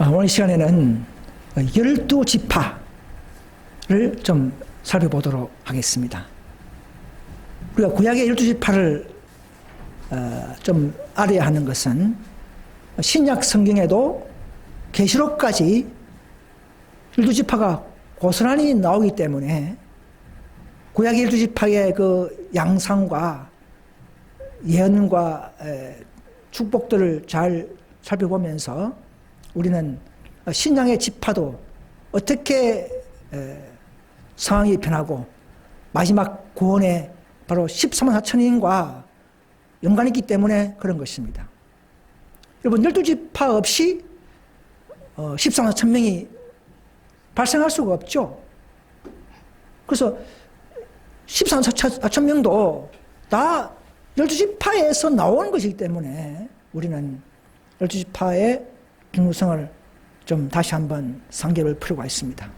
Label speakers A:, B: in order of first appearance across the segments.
A: 오늘 시간에는 12지파를 좀 살펴보도록 하겠습니다. 우리가 구약의 12지파를 좀 알아야 하는 것은 신약 성경에도 계시록까지 12지파가 고스란히 나오기 때문에 구약의 12지파의 그 양상과 예언과 축복들을 잘 살펴보면서 우리는 신약의 지파도 어떻게 상황이 변하고 마지막 구원의 바로 13만 4천인과 연관이 있기 때문에 그런 것입니다. 여러분 12지파 없이 13만 4천 명이 발생할 수가 없죠. 그래서 13만 4천 명도 다 12지파에서 나온 것이기 때문에 우리는 12지파의 중요성을 좀 다시 한번 상기할 필요가 있습니다.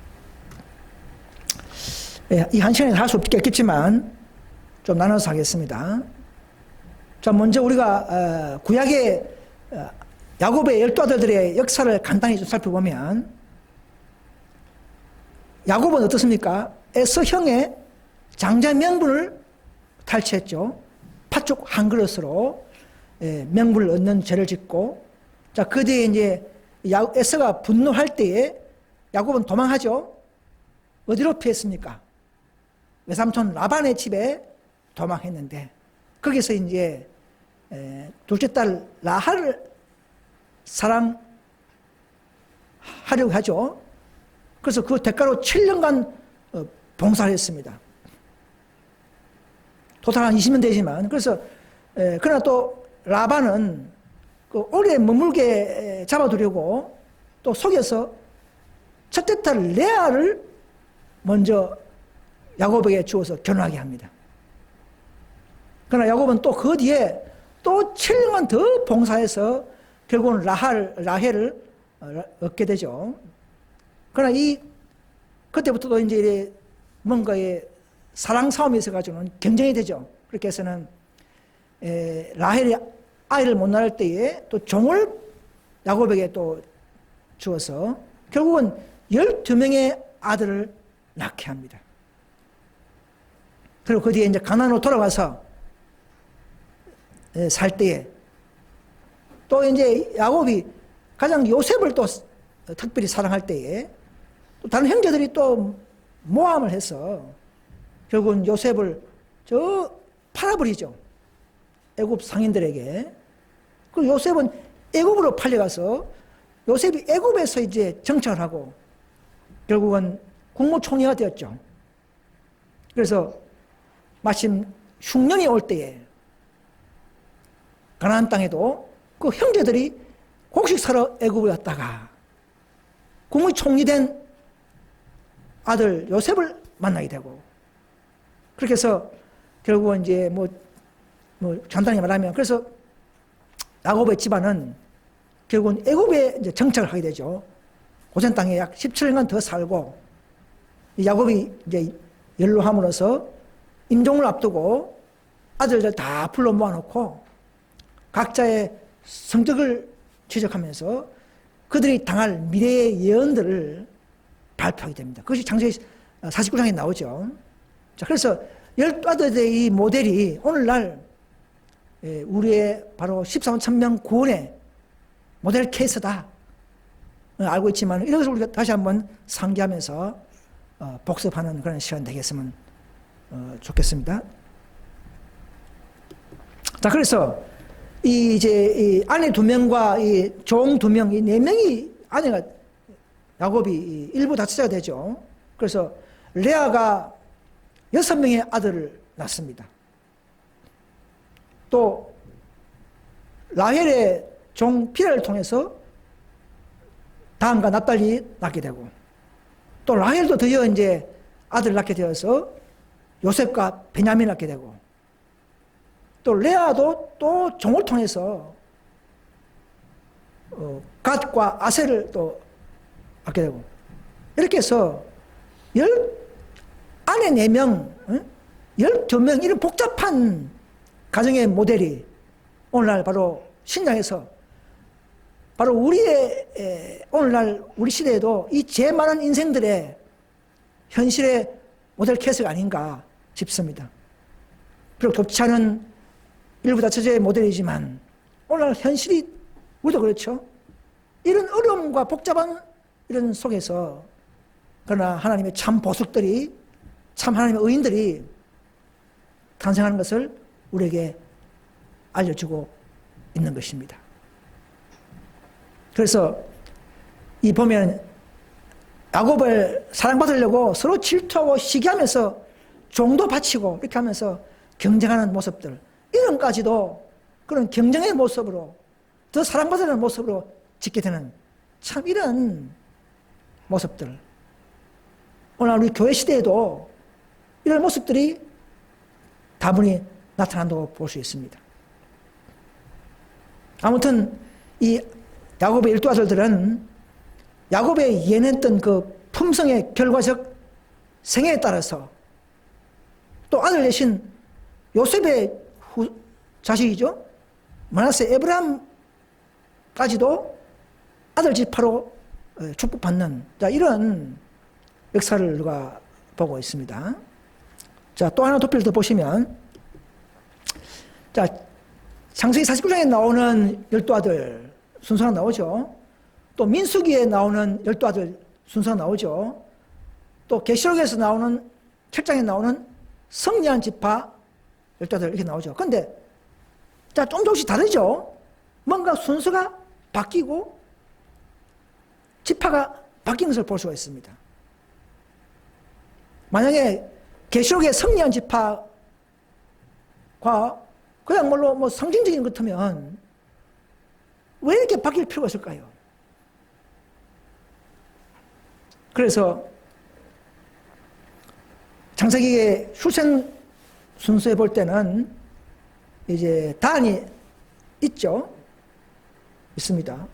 A: 이 한 시간에 할 수 없겠지만 좀 나눠서 하겠습니다. 자, 먼저 우리가 구약의 야곱의 12아들들의 역사를 간단히 좀 살펴보면 야곱은 어떻습니까? 에서형의 장자 명분을 탈취했죠. 팥죽 한 그릇으로 명분을 얻는 죄를 짓고, 자, 그 뒤에 이제 에서가 분노할 때에 야곱은 도망하죠. 어디로 피했습니까? 외삼촌 라반의 집에 도망했는데, 거기서 이제 둘째 딸 라헬을 사랑하려고 하죠. 그래서 그 대가로 7년간 봉사를 했습니다. 토탈 한 20년 되지만, 그래서 그러나 또 라반은 그 오래 머물게 잡아두려고 또 속여서 첫째 딸 레아를 먼저 야곱에게 주어서 결혼하게 합니다. 그러나 야곱은 또 그 뒤에 또 7년간 더 봉사해서 결국은 라헬을 얻게 되죠. 그러나 그때부터도 이제 뭔가의 사랑 싸움이 있어가지고는 경쟁이 되죠. 그렇게 해서는 라헬이 아이를 못 낳을 때에 또 종을 야곱에게 또 주어서 결국은 12명의 아들을 낳게 합니다. 그리고 그 뒤에 이제 가나안으로 돌아가서 살 때에 또 이제 야곱이 가장 요셉을 또 특별히 사랑할 때에 또 다른 형제들이 또 모함을 해서 결국은 요셉을 팔아버리죠. 애굽 상인들에게. 그 요셉은 애굽으로 팔려가서 요셉이 애굽에서 이제 정착을 하고 결국은 국무총리가 되었죠. 그래서 마침 흉년이 올 때에 가나안 땅에도 그 형제들이 곡식 사러 애굽에 왔다가 국무총리 된 아들 요셉을 만나게 되고, 그렇게 해서 결국은 이제 간단히 말하면, 그래서 야곱의 집안은 결국은 애굽에 이제 정착을 하게 되죠. 고센 땅에 약 17년간 더 살고, 야곱이 이제 연로함으로써 임종을 앞두고 아들들 다 불러 모아놓고 각자의 성적을 지적하면서 그들이 당할 미래의 예언들을 발표하게 됩니다. 그것이 창세기 49장에 나오죠. 자, 그래서 12아들의 이 모델이 오늘날 우리의 바로 14만 1,000명 구원의 모델 케이스다 알고 있지만, 이것을 우리가 다시 한번 상기하면서 복습하는 그런 시간 되겠으면 좋겠습니다. 자, 그래서 이 아내 2명과 이 종 2명, 이 4명이 아내가 야곱이 일부 다처자가 되죠. 그래서 레아가 6명의 아들을 낳습니다. 또 라헬의 종 빌하를 통해서 다한과 납달리 낳게 되고, 또 라헬도 드디어 이제 아들을 낳게 되어서 요셉과 베냐민을 낳게 되고, 또 레아도 또 종을 통해서 갓과 아셀을 또 낳게 되고, 이렇게 해서 아내 4명, 12명, 이런 복잡한 가정의 모델이 오늘날 바로 신약에서 바로 우리의 오늘날 우리 시대에도 이 죄 많은 인생들의 현실의 모델 케이스가 아닌가 싶습니다. 비록 좁지 않은 일부 다처제의 모델이지만 오늘날 현실이 우리도 그렇죠. 이런 어려움과 복잡한 이런 속에서 그러나 하나님의 참 보석들이 참 하나님의 의인들이 탄생하는 것을 우리에게 알려주고 있는 것입니다. 그래서 이 보면 야곱을 사랑받으려고 서로 질투하고 시기하면서 종도 바치고 이렇게 하면서 경쟁하는 모습들, 이런까지도 그런 경쟁의 모습으로 더 사랑받으려는 모습으로 짓게 되는 참 이런 모습들, 오늘 우리 교회 시대에도 이런 모습들이 다분히 나타난다고 볼 수 있습니다. 아무튼 이 야곱의 12아들들은 야곱의 예냈던 그 품성의 결과적 생애에 따라서 또 아들 대신 요셉의 자식이죠. 므낫세 에브라임까지도 아들 지파로 축복받는 이런 역사를 우리가 보고 있습니다. 자, 또 하나 도표를 더 보시면, 자, 창세기 49장에 나오는 12아들 순서가 나오죠. 또 민수기에 나오는 12아들 순서가 나오죠. 또 계시록에서 나오는 7장에 나오는 성리한 지파 12아들 이렇게 나오죠. 그런데 자, 조금씩 다르죠. 뭔가 순서가 바뀌고 지파가 바뀐 것을 볼 수가 있습니다. 만약에 계시록의 성리한 지파과 그야말로 뭐 상징적인 것 같으면 왜 이렇게 바뀔 필요가 있을까요? 그래서 창세기의 출생 순서에 볼 때는 이제 단이 있죠. 있습니다.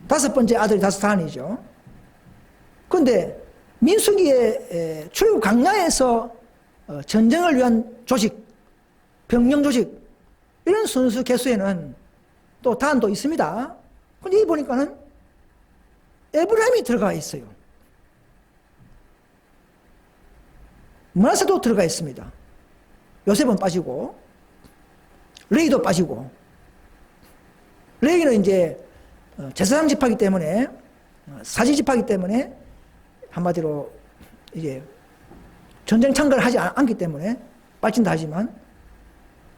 A: 5번째 아들이 단이죠. 그런데 민수기의 출애굽 광야에서 전쟁을 위한 조직, 병영 조직, 이런 순수 개수에는 또 단도 있습니다. 근데 이 보니까는 에브라임이 들어가 있어요. 므낫세도 들어가 있습니다. 요셉은 빠지고, 레위도 빠지고, 레위는 이제 제사장 지파이기 때문에, 사지 지파이기 때문에, 한마디로 이제 전쟁 참가를 하지 않기 때문에 빠진다 하지만,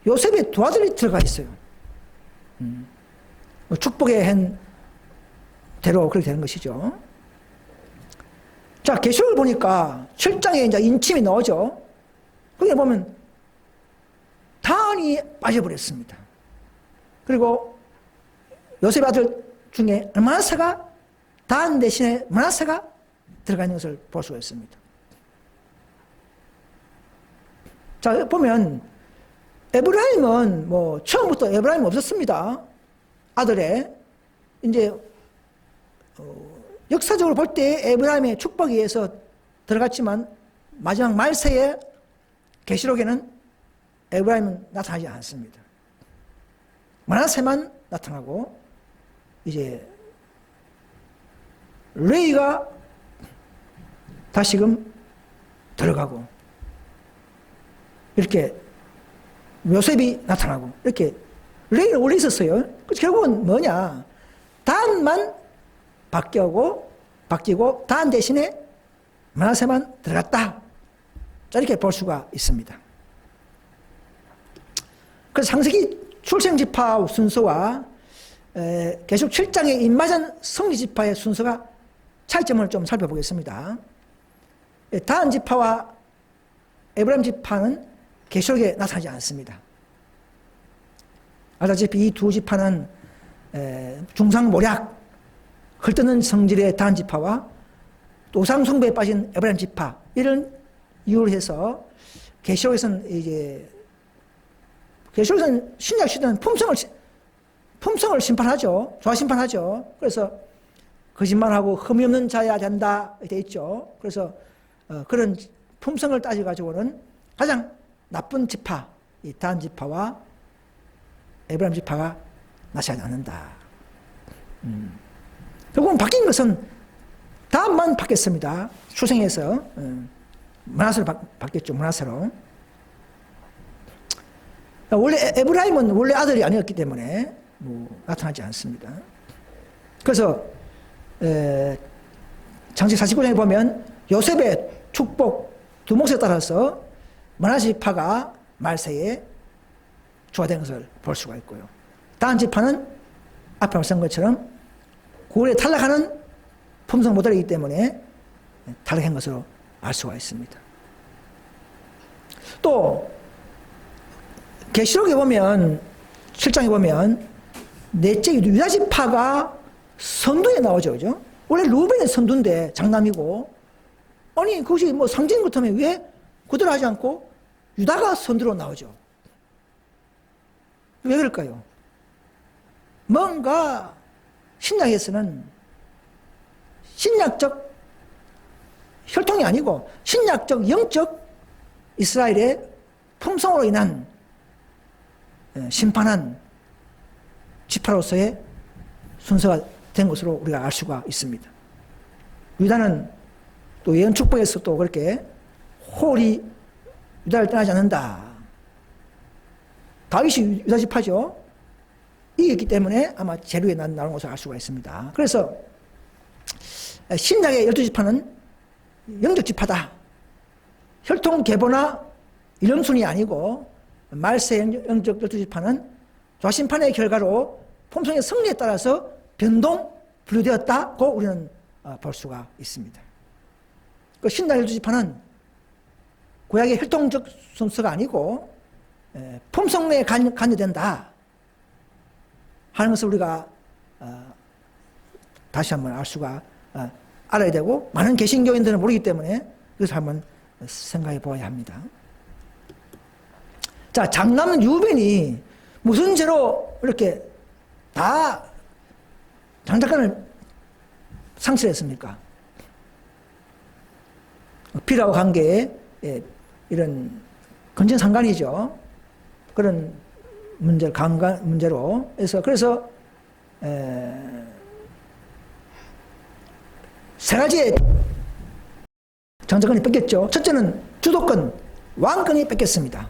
A: 요셉의 두 아들이 들어가 있어요. 축복의 한 대로 그렇게 되는 것이죠. 자, 계시록을 보니까 7장에 이제 인침이 나오죠. 거기에 보면 단이 빠져버렸습니다. 그리고 요셉의 아들 중에 므낫세가 단 대신에 므낫세가 들어가 있는 것을 볼 수가 있습니다. 자, 보면 에브라임은 뭐 처음부터 에브라임 없었습니다. 아들에 이제 역사적으로 볼 때 에브라임의 축복에 의해서 들어갔지만 마지막 말세에 계시록에는 에브라임은 나타나지 않습니다. 므낫세만 나타나고 이제 레위가 다시금 들어가고 이렇게 요셉이 나타나고 이렇게 레위는 원래 있었어요. 그래서 결국은 뭐냐, 단만 바뀌고 단 대신에 므낫세만 들어갔다, 자 이렇게 볼 수가 있습니다. 그래서 창세기 출생지파 순서와 계속 7장에 입맞은 성리지파의 순서가 차이점을 좀 살펴보겠습니다. 단 지파와 에브라임 지파는 계시록에 나타나지 않습니다. 알다시피 이 두 지파는 중상모략, 헐뜯는 성질의 단 지파와 또 우상 숭배에 빠진 에브라임 지파, 이런 이유를 해서 계시록에서는 신약 시대는 품성을 심판하죠. 조화 심판하죠. 그래서 거짓말하고 흠이 없는 자여야 된다 되어 있죠. 그래서 그런 품성을 따져가지고는 가장 나쁜 지파, 이 단 지파와 에브라임 지파가 나서지 않는다. 결국은 바뀐 것은 다만 바뀌었습니다. 출생에서 문하세로 바뀌었죠. 문하세로. 원래 에브라임은 원래 아들이 아니었기 때문에 나타나지 않습니다. 그래서 창세기 49장에 보면 요셉의 축복 두 몫에 따라서 므낫세 지파가 말세에 주화된 것을 볼 수가 있고요. 다른 지파는 앞에 말씀한 것처럼 9월에 탈락하는 품성 모델이기 때문에 탈락한 것으로 알 수가 있습니다. 또 계시록에 보면 7장에 보면 넷째 유다 지파가 선두에 나오죠. 그죠? 원래 루벤의 선두인데 장남이고, 아니 그것이 뭐 상징 그렇다면 왜 그대로 하지 않고 유다가 선두로 나오죠? 왜 그럴까요? 뭔가 신약에서는 신약적 혈통이 아니고 신약적 영적 이스라엘의 품성으로 인한 심판한 지파로서의 순서가 된 것으로 우리가 알 수가 있습니다. 유다는 또 예언 축복에서 또 그렇게 홀이 유다를 떠나지 않는다. 다윗이 유다 지파죠. 이겼기 때문에 아마 재류에 나오는 것을 알 수가 있습니다. 그래서 신약의 12지파는 영적 지파다. 혈통 계보나 이름순이 아니고 말세 영적 12지파는 좌심판의 결과로 품성의 승리에 따라서 변동 분류되었다고 우리는 볼 수가 있습니다. 그 신약 12지파는 구약의 혈통적 순서가 아니고 품성에 관여된다 하는 것을 우리가 다시 한번 알 수가 알아야 되고, 많은 개신교인들은 모르기 때문에 그것을 한번 생각해 보아야 합니다. 자, 장남 유벤이 무슨 죄로 이렇게 다 장자권을 상실했습니까? 피라와 관계에 이런 건전상간이죠. 그런 문제를 강간 문제로 해서, 그래서 세 가지의 장자권이 뺏겼죠. 첫째는 주도권, 왕권이 뺏겼습니다.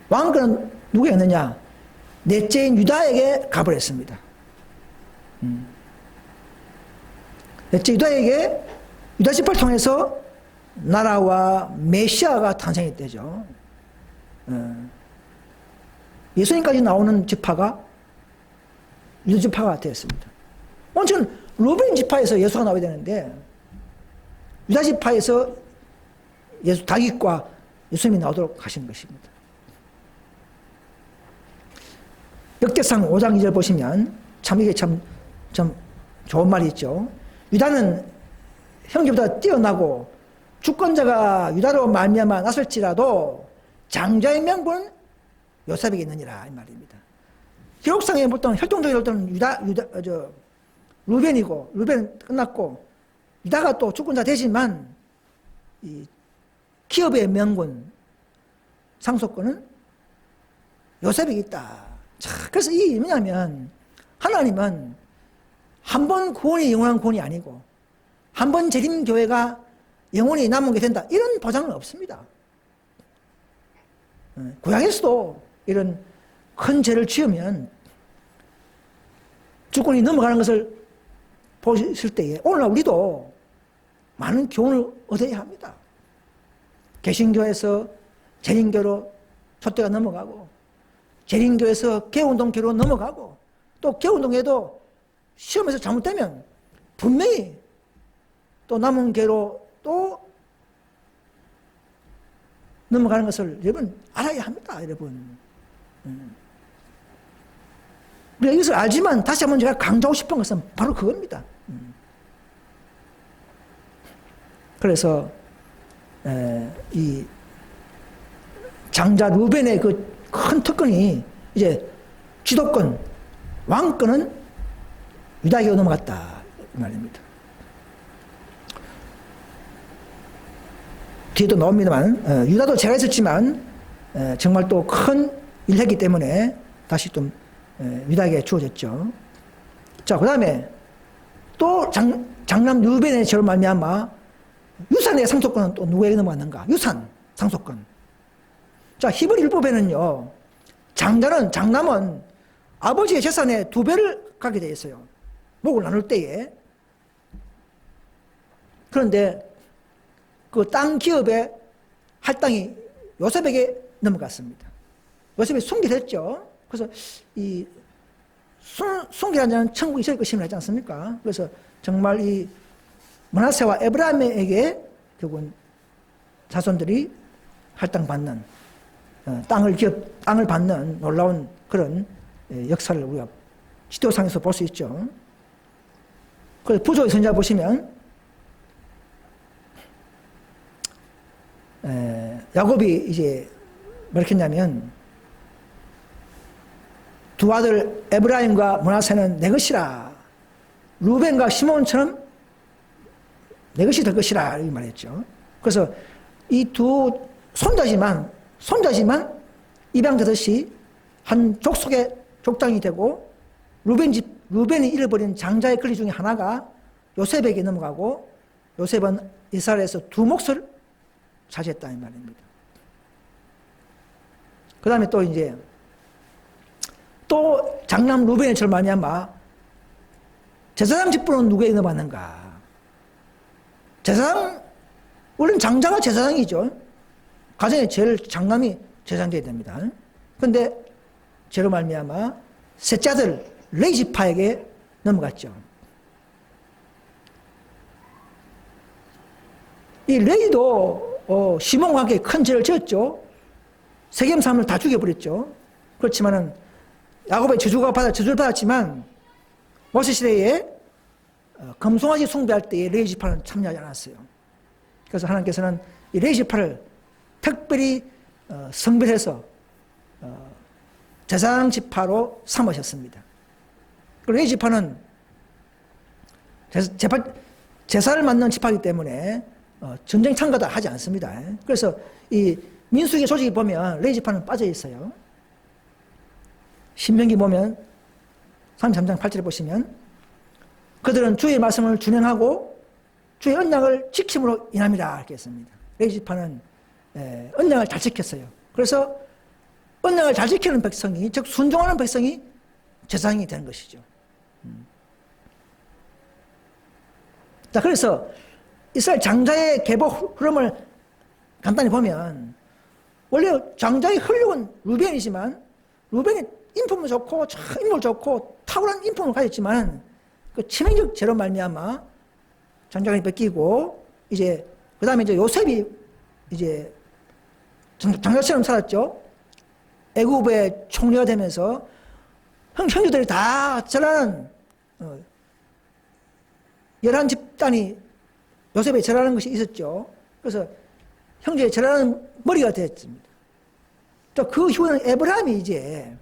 A: 왕권은 누구에게 했느냐? 넷째인 유다에게 가버렸습니다. 넷째 유다에게, 유다 지파를 통해서 나라와 메시아가 탄생했대죠. 예수님까지 나오는 지파가 유다 지파가 되었습니다. 원체는 루벤 지파에서 예수가 나와야 되는데 유다 지파에서 다윗과 예수님이 나오도록 하신 것입니다. 역대상 5장 2절 보시면 참 이게 참 좋은 말이 있죠. 유다는 형제보다 뛰어나고 주권자가 유다로 말미암아 났을지라도 장자의 명분은 요셉에게 있느니라, 이 말입니다. 기록상에 보통 혈통적으로 보통 루벤이고, 루벤 끝났고 유다가 또 주권자 되지만 이 기업의 명분, 상속권은 요셉에게 있다. 자, 그래서 이게 뭐냐면 하나님은 한 번 구원이 영원한 구원이 아니고 한 번 재림 교회가 영원히 남은 게 된다, 이런 보장은 없습니다. 구약에서도 이런 큰 죄를 지으면 주권이 넘어가는 것을 보실 때에 오늘날 우리도 많은 교훈을 얻어야 합니다. 개신교에서 재림교로 촛대가 넘어가고, 재림교에서 개운동교로 넘어가고, 또 개운동교도 시험에서 잘못되면 분명히 또 남은 교로 또 넘어가는 것을 여러분 알아야 합니다. 여러분, 우리가 이것을 알지만 다시 한번 제가 강조하고 싶은 것은 바로 그겁니다. 그래서 이 장자 루벤의 그 큰 특권이 이제 지도권, 왕권은 유다에게 넘어갔다, 이 말입니다. 뒤에도 나옵니다만 유다도 죄가 있었지만 정말 또 큰 일을 했기 때문에 다시 좀 유다에게 주어졌죠. 자, 그 다음에 또 장남 루벤의 죄로 말미암아 유산의 상속권은 또 누구에게 넘어갔는가? 유산, 상속권. 자, 히브리 율법에는요, 장남은 아버지의 재산의 2배를 갖게 되어 있어요. 목을 나눌 때에. 그런데 그 땅 기업의 할당이 요셉에게 넘어갔습니다. 요셉이 순결했죠. 그래서 이 순결한 자는 천국에 있을 것임을 하지 않습니까? 그래서 정말 이 므낫세와 에브라임에게 결국은 자손들이 할당받는 땅을 받는 놀라운 그런 역사를 우리가 지도상에서 볼 수 있죠. 그래서 부조의 선지자 보시면 야곱이 이제 뭐렇게 했냐면 두 아들 에브라임과 므낫세는 내 것이라, 루벤과 시몬처럼 내 것이 될 것이라 이렇게 말했죠. 그래서 이 두 손자지만 입양 되듯이 한 족속의 족장이 되고 루벤이 잃어버린 장자의 권리 중에 하나가 요셉에게 넘어가고 요셉은 이스라엘에서 2 몫을 차지했다 이 말입니다. 그 다음에 또 이제 또 장남 루벤의 죄로 말미암아 제사장 직분은 누구에게 넘어갔는가? 제사장, 원래는 장자가 제사장이죠. 가정의 제일 장남이 제사장되어야 됩니다. 그런데 죄로 말미암아 셋째 아들 레위 지파에게 넘어갔죠. 이 레위도 시몬과 함께 큰 죄를 지었죠. 세겜 사람을 다 죽여버렸죠. 그렇지만은 야곱의 저주를 받았지만 모세 시대에 금송아지 숭배할 때에 레위 지파는 참여하지 않았어요. 그래서 하나님께서는 이 레위 지파를 특별히 성별해서 제사장 지파로 삼으셨습니다. 레위 지파는 제사를 맡는 지파이기 때문에 전쟁 참가도 하지 않습니다. 그래서 이 민수기 소식이 보면 레위 지파는 빠져 있어요. 신명기 보면 33장 8절에 보시면 그들은 주의 말씀을 준행하고 주의 언약을 지킴으로 인함이라 이렇게 했습니다. 레위 지파는 언약을 잘 지켰어요. 그래서 언약을 잘 지키는 백성이, 즉 순종하는 백성이 제사장이 되는 것이죠. 자, 그래서 이스라엘 장자의 계보 흐름을 간단히 보면 원래 장자의 혈육은 루벤이지만 루벤이 인품도 좋고 인물 좋고 탁월한 인품을 가졌지만 그 치명적 죄로 말미암아 장자가 뺏기고 이제 그 다음에 이제 요셉이 이제 장자처럼 살았죠. 애굽의 총리가 되면서 형제들이 다 절하는 11집단이 요셉에 절하는 것이 있었죠. 그래서 형제의 절하는 머리가 됐습니다. 또 그 이후에는 에브라임이 이제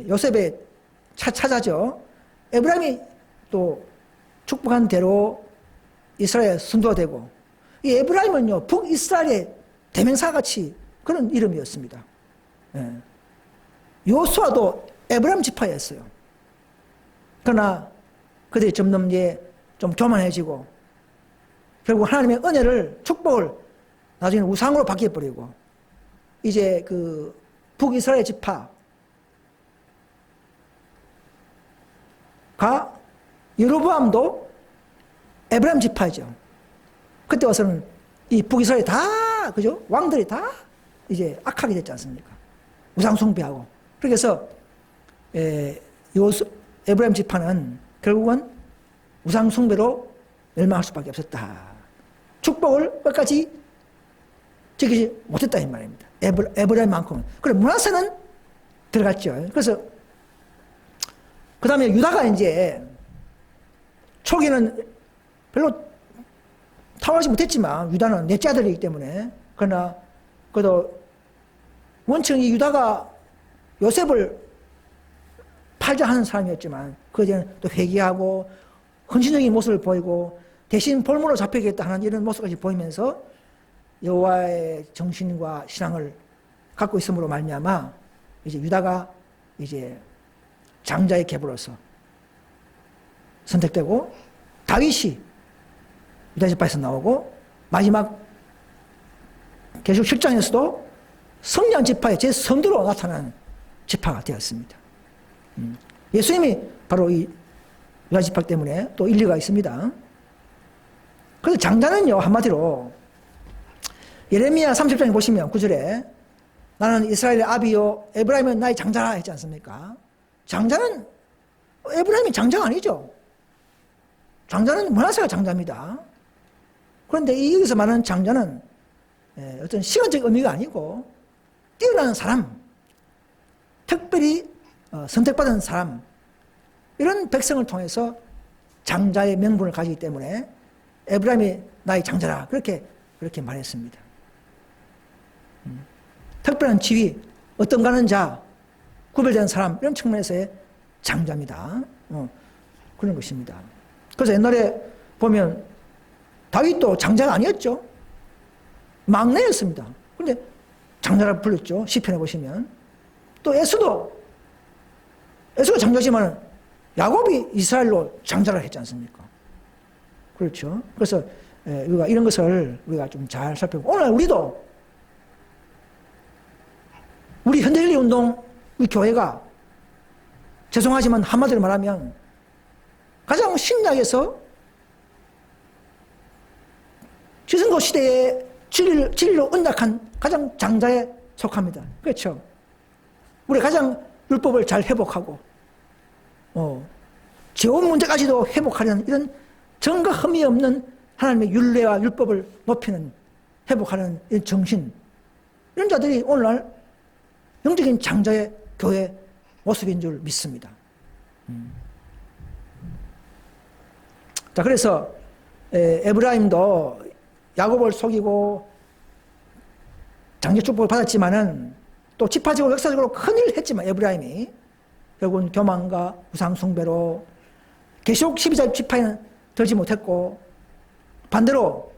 A: 요셉의 차자죠. 에브라임이 또 축복한 대로 이스라엘 선도가 되고 이 에브라임은요 북이스라엘의 대명사같이 그런 이름이었습니다. 요수아도 에브라임 지파였어요. 그러나 그들이 점점 좀 교만해지고 결국 하나님의 은혜를 축복을 나중에 우상으로 바뀌어버리고 이제 그 북이스라엘 지파가 여로보암도 에브라임 지파죠. 그때 와서는 이 북이스라엘 다 그죠? 왕들이 다 이제 악하게 됐지 않습니까? 우상 숭배하고. 그래서 에브라임 지파는 결국은 우상 숭배로 멸망할 수밖에 없었다. 축복을 끝까지 지키지 못했다 이 말입니다. 에브라임만큼은. 그래 므낫세는 들어갔죠. 그래서 그 다음에 유다가 이제 초기는 별로 탁월하지 못했지만 유다는 넷째 아들이기 때문에 그러나 그래도 원청 이 유다가 요셉을 팔자 하는 사람이었지만 그제는 또 회개하고 헌신적인 모습을 보이고 대신 볼모로 잡혀야겠다 하는 이런 모습까지 보이면서 여호와의 정신과 신앙을 갖고 있음으로 말미암아 이제 유다가 이제 장자의 계보로서 선택되고 다윗이 유다 지파에서 나오고 마지막 계시록 7장에서도 성령 지파의 제 선두로 나타난 지파가 되었습니다. 예수님이 바로 이 유다 지파 때문에 또 일리가 있습니다. 그래서 장자는요, 한마디로 예레미야 30장에 보시면 9절에 나는 이스라엘의 아비요 에브라임은 나의 장자라 했지 않습니까? 장자는 에브라임이 장자가 아니죠. 장자는 므낫세가 장자입니다. 그런데 여기서 말하는 장자는 어떤 시간적 의미가 아니고 뛰어난 사람, 특별히 선택받은 사람, 이런 백성을 통해서 장자의 명분을 가지기 때문에 에브라임이 나의 장자라 그렇게 말했습니다. 특별한 지위, 어떤 가는 자, 구별된 사람 이런 측면에서의 장자입니다. 그런 것입니다. 그래서 옛날에 보면 다윗도 장자가 아니었죠. 막내였습니다. 그런데 장자라 불렀죠. 시편에 보시면. 또 에스가 장자지만 야곱이 이스라엘로 장자라 했지 않습니까? 그렇죠. 그래서 우리가 이런 것을 우리가 좀 잘 살펴보고 오늘 우리 현대인류 운동 우리 교회가 죄송하지만 한마디로 말하면 가장 신약에서 지성고 시대에 진리로 언약한 가장 장자에 속합니다. 그렇죠. 우리 가장 율법을 잘 회복하고 재혼 문제까지도 회복하려는 이런 정과 흠이 없는 하나님의 율례와 율법을 높이는 회복하는 이런 정신, 이런 자들이 오늘날 영적인 장자의 교회 모습인 줄 믿습니다. 자, 그래서 에브라임도 야곱을 속이고 장자 축복을 받았지만은 또 지파적으로 역사적으로 큰일을 했지만 에브라임이 결국은 교만과 우상 숭배로 계시록 12자 지파에는 들지 못했고 반대로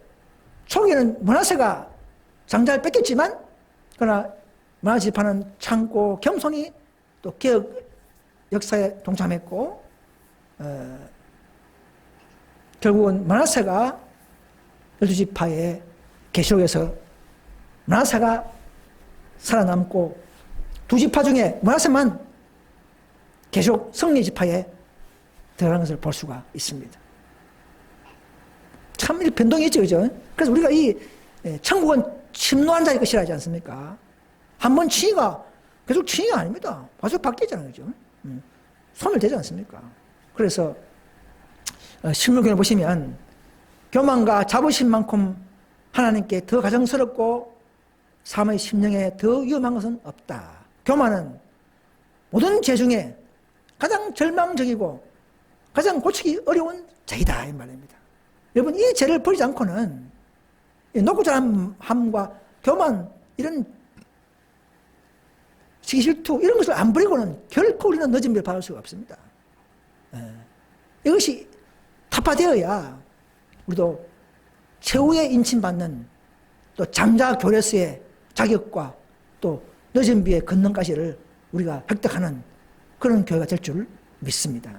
A: 초기에는 므낫세가 장자를 뺏겼지만 그러나 므낫세 지파는 참고 겸손히 또 개혁 역사에 동참했고 결국은 므낫세가 12지파의 계시록에서 므낫세가 살아남고 두 지파 중에 므낫세만 계시록 승리 지파에 들어가는 것을 볼 수가 있습니다. 참 변동이 있죠, 그죠? 그래서 우리가 이 천국은 침노한 자의 것이라 하지 않습니까? 한번 치니가 계속 치니가 아닙니다. 계속 바뀌잖아요, 그죠? 소멸되지 않습니까? 그래서 신물교를 보시면 교만과 자부심만큼 하나님께 더 가정스럽고 삶의 심령에 더 위험한 것은 없다. 교만은 모든 죄 중에 가장 절망적이고 가장 고치기 어려운 죄이다, 이 말입니다. 여러분, 이 죄를 버리지 않고는 높고 자람함과 교만, 이런 시기질투 이런 것을 안 버리고는 결코 우리는 늦은 비를 받을 수가 없습니다. 이것이 타파되어야 우리도 최후의 인침받는 또 장자 교례서의 자격과 또 늦은 비의 권능까지를 우리가 획득하는 그런 교회가 될 줄 믿습니다.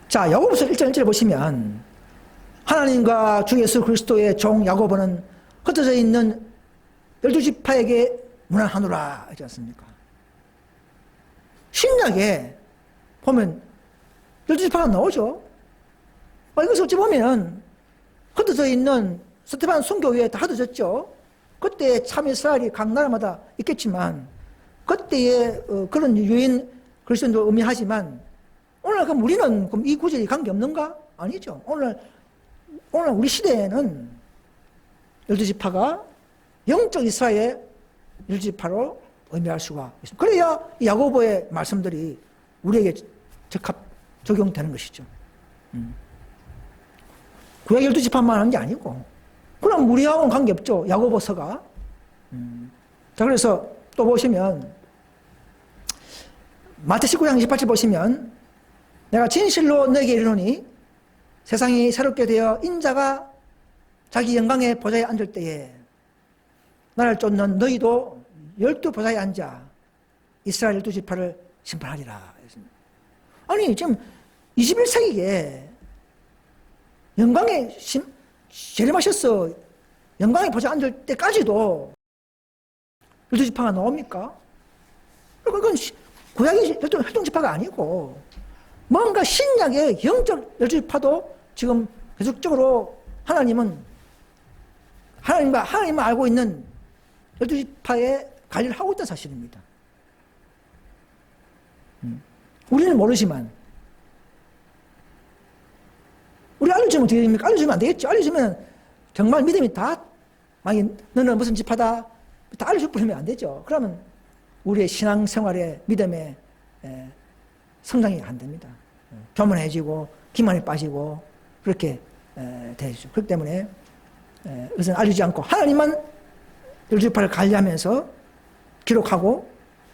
A: 자, 야고보서 1장 1절에 보시면 하나님과 주 예수 그리스도의 종 야고보는 흩어져 있는 12지파에게 문안하노라 하지 않습니까? 신약에 보면 12지파가 나오죠. 이것을 어찌 보면 흩어져 있는 스테반 순교회에 다 흩어졌죠. 그때 참 이스라엘이 각 나라마다 있겠지만 그때의 그런 유인 그리스도인도 의미하지만 오늘 그럼 우리는 그럼 이 구절이 관계없는가? 아니죠. 오늘 우리 시대에는 12지파가 영적 이스라엘의 12지파로 의미할 수가 있습니다. 그래야 야고보의 말씀들이 우리에게 적용되는 것이죠. 구약 12지파만 하는 게 아니고 그럼 우리하고는 관계없죠. 야고보서가. 자, 그래서 또 보시면 마태 19장 28절 보시면 내가 진실로 너에게 이르노니 세상이 새롭게 되어 인자가 자기 영광의 보좌에 앉을 때에 나를 쫓는 너희도 12 보좌에 앉아 이스라엘 12지파를 심판하리라. 아니, 지금 21세기에 영광의 재림하셔서 영광의 보좌에 앉을 때까지도 12지파가 나옵니까? 그건 구약의 혈통지파가 아니고 뭔가 신약의 영적 12지파도 지금 계속적으로 하나님은 하나님만 알고 있는 12지파의 관리를 하고 있다는 사실입니다. 우리는 모르지만 우리 알려주면 어떻게 됩니까? 알려주면 안 되겠죠. 알려주면 정말 믿음이 다 만약 너는 무슨 지파다 다 알려줄 뿐이면 안 되죠. 그러면 우리의 신앙생활의 믿음의 성장이 안 됩니다. 교만해지고 기만에 빠지고 그렇게 되죠. 그렇기 때문에 이것은 알리지 않고 하나님만 12지파를 관리하면서 기록하고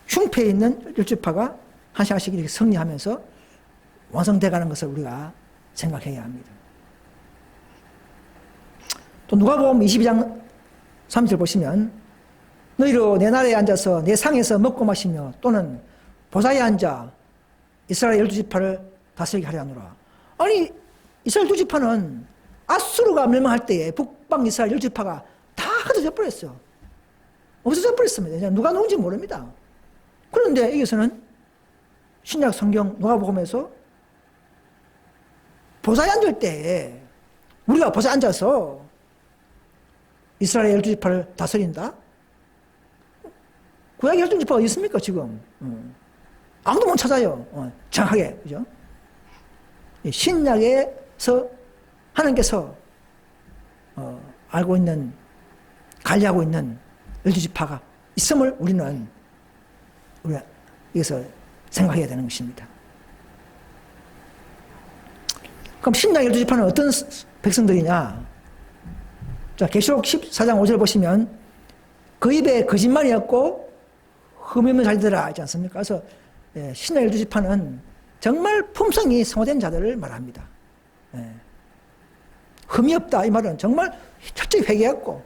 A: 흉패에 있는 12지파가 하나씩 하나씩 이렇게 승리하면서 완성돼가는 것을 우리가 생각해야 합니다. 또 누가복음 22장 3절 보시면 너희로 내 나라에 앉아서 내 상에서 먹고 마시며 또는 보좌에 앉아 이스라엘 12지파를 다스리게 하려 하노라. 아니 이스라엘 12지파는 아수르가 멸망할 때에 북방 이스라엘 10지파가 다 흩어져 버렸어요. 없어져 버렸습니다. 누가 누군지 모릅니다. 그런데 여기서는 신약 성경 누가복음에서 보좌에 앉을 때에 우리가 보좌에 앉아서 이스라엘 12지파를 다스린다? 구약의 12지파가 어디 있습니까 지금? 아무도 못 찾아요. 정확하게. 그죠? 신약에서 하나님께서 알고 있는 관리하고 있는 12지파가 있음을 우리가 여기서 생각해야 되는 것입니다. 그럼 신약 12지파는 어떤 백성들이냐? 자, 계시록 14장 5절 보시면 그 입에 거짓말이었고 흠이 없는 자들아 있지 않습니까? 그래서 신약 12지파는 정말 품성이 성화된 자들을 말합니다. 흠이 없다 이 말은 정말 철저히 회개했고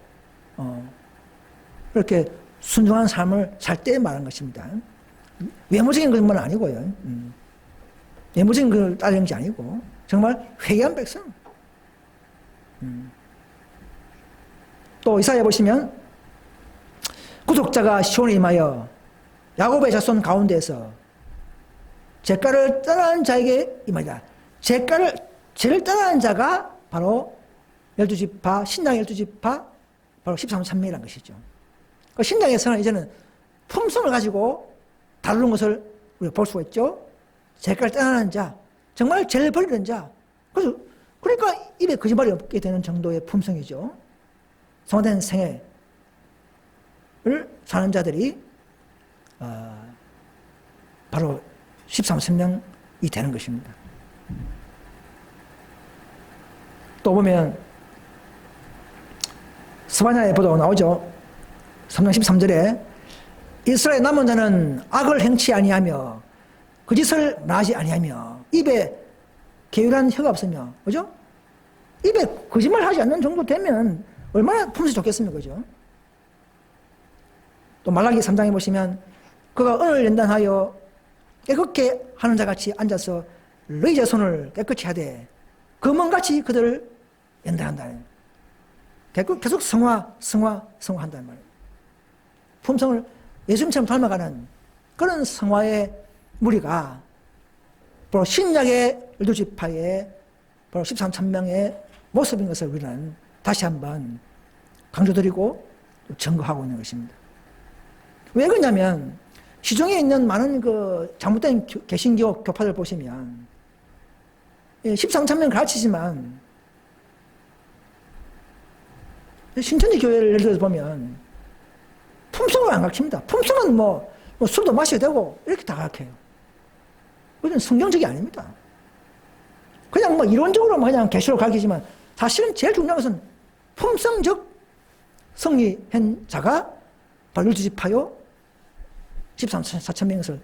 A: 그렇게 순종한 삶을 살 때 말한 것입니다. 외모적인 것만 아니고요. 외모적인 걸 따르는 게 아니고 정말 회개한 백성. 또 이사야 보시면 구속자가 시온에 임하여 야곱의 자손 가운데서 죄가를 떠나는 자에게 임하리라. 죄를 떠나는 자가 바로 12지파, 신약의 12지파, 바로 13천명이라는 것이죠. 신약에서는 이제는 품성을 가지고 다루는 것을 우리가 볼 수가 있죠. 죄가를 떠나는 자, 정말 죄를 버리는 자. 그러니까 입에 거짓말이 없게 되는 정도의 품성이죠. 성화된 생애를 사는 자들이 바로 13천명이 되는 것입니다. 또 보면 스바냐의 보도가 나오죠. 3장 13절에 이스라엘 남은 자는 악을 행치 아니하며 거짓을 말하지 아니하며 입에 게으른 혀가 없으며, 그죠? 입에 거짓말 하지 않는 정도 되면 얼마나 품성이 좋겠습니까? 그죠? 또 말라기 3장에 보시면 그가 언을 연단하여 깨끗게 하는 자 같이 앉아서 너희 자손을 깨끗이 하되 검은같이 그들을 연단한다는, 계속 성화한다는 말이에요. 품성을 예수님처럼 닮아가는 그런 성화의 무리가 바로 신약의 12지파의 바로 13천명의 모습인 것을 우리는 다시 한번 강조드리고 증거하고 있는 것입니다. 왜 그러냐면 시중에 있는 많은 그 잘못된 개신교 교파들 보시면 13천명 가르치지만 신천지 교회를 예를 들어서 보면 품성을 안 가르칩니다. 품성은 뭐 술도 마셔야 되고 이렇게 다 가르쳐요. 그건 성경적이 아닙니다. 그냥 뭐 이론적으로만 그냥 계시로 가르치지만 사실은 제일 중요한 것은 품성적 승리한 자가 바로 12지파요 13,4천명인 것을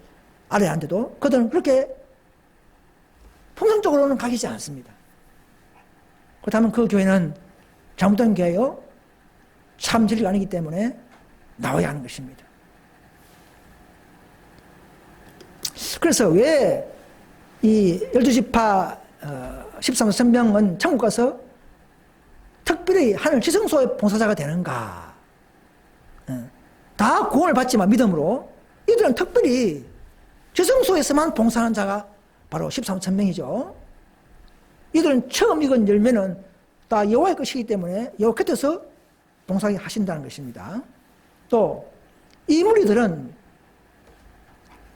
A: 알아야 하는데도 그들은 그렇게 품성적으로는 가르치지 않습니다. 그렇다면 그 교회는 잘못된 교회요 참 진리가 아니기 때문에 나와야 하는 것입니다. 그래서 왜 이 12지파 13만 1000명은 천국 가서 특별히 하늘 지성소의 봉사자가 되는가? 다 구원을 받지만 믿음으로 이들은 특별히 지성소에서만 봉사하는 자가 바로 13만 1000명이죠. 이들은 처음 익은 열매는 다 여호와의 것이기 때문에 여호와 곁에서 봉사하게 하신다는 것입니다. 또 이 무리들은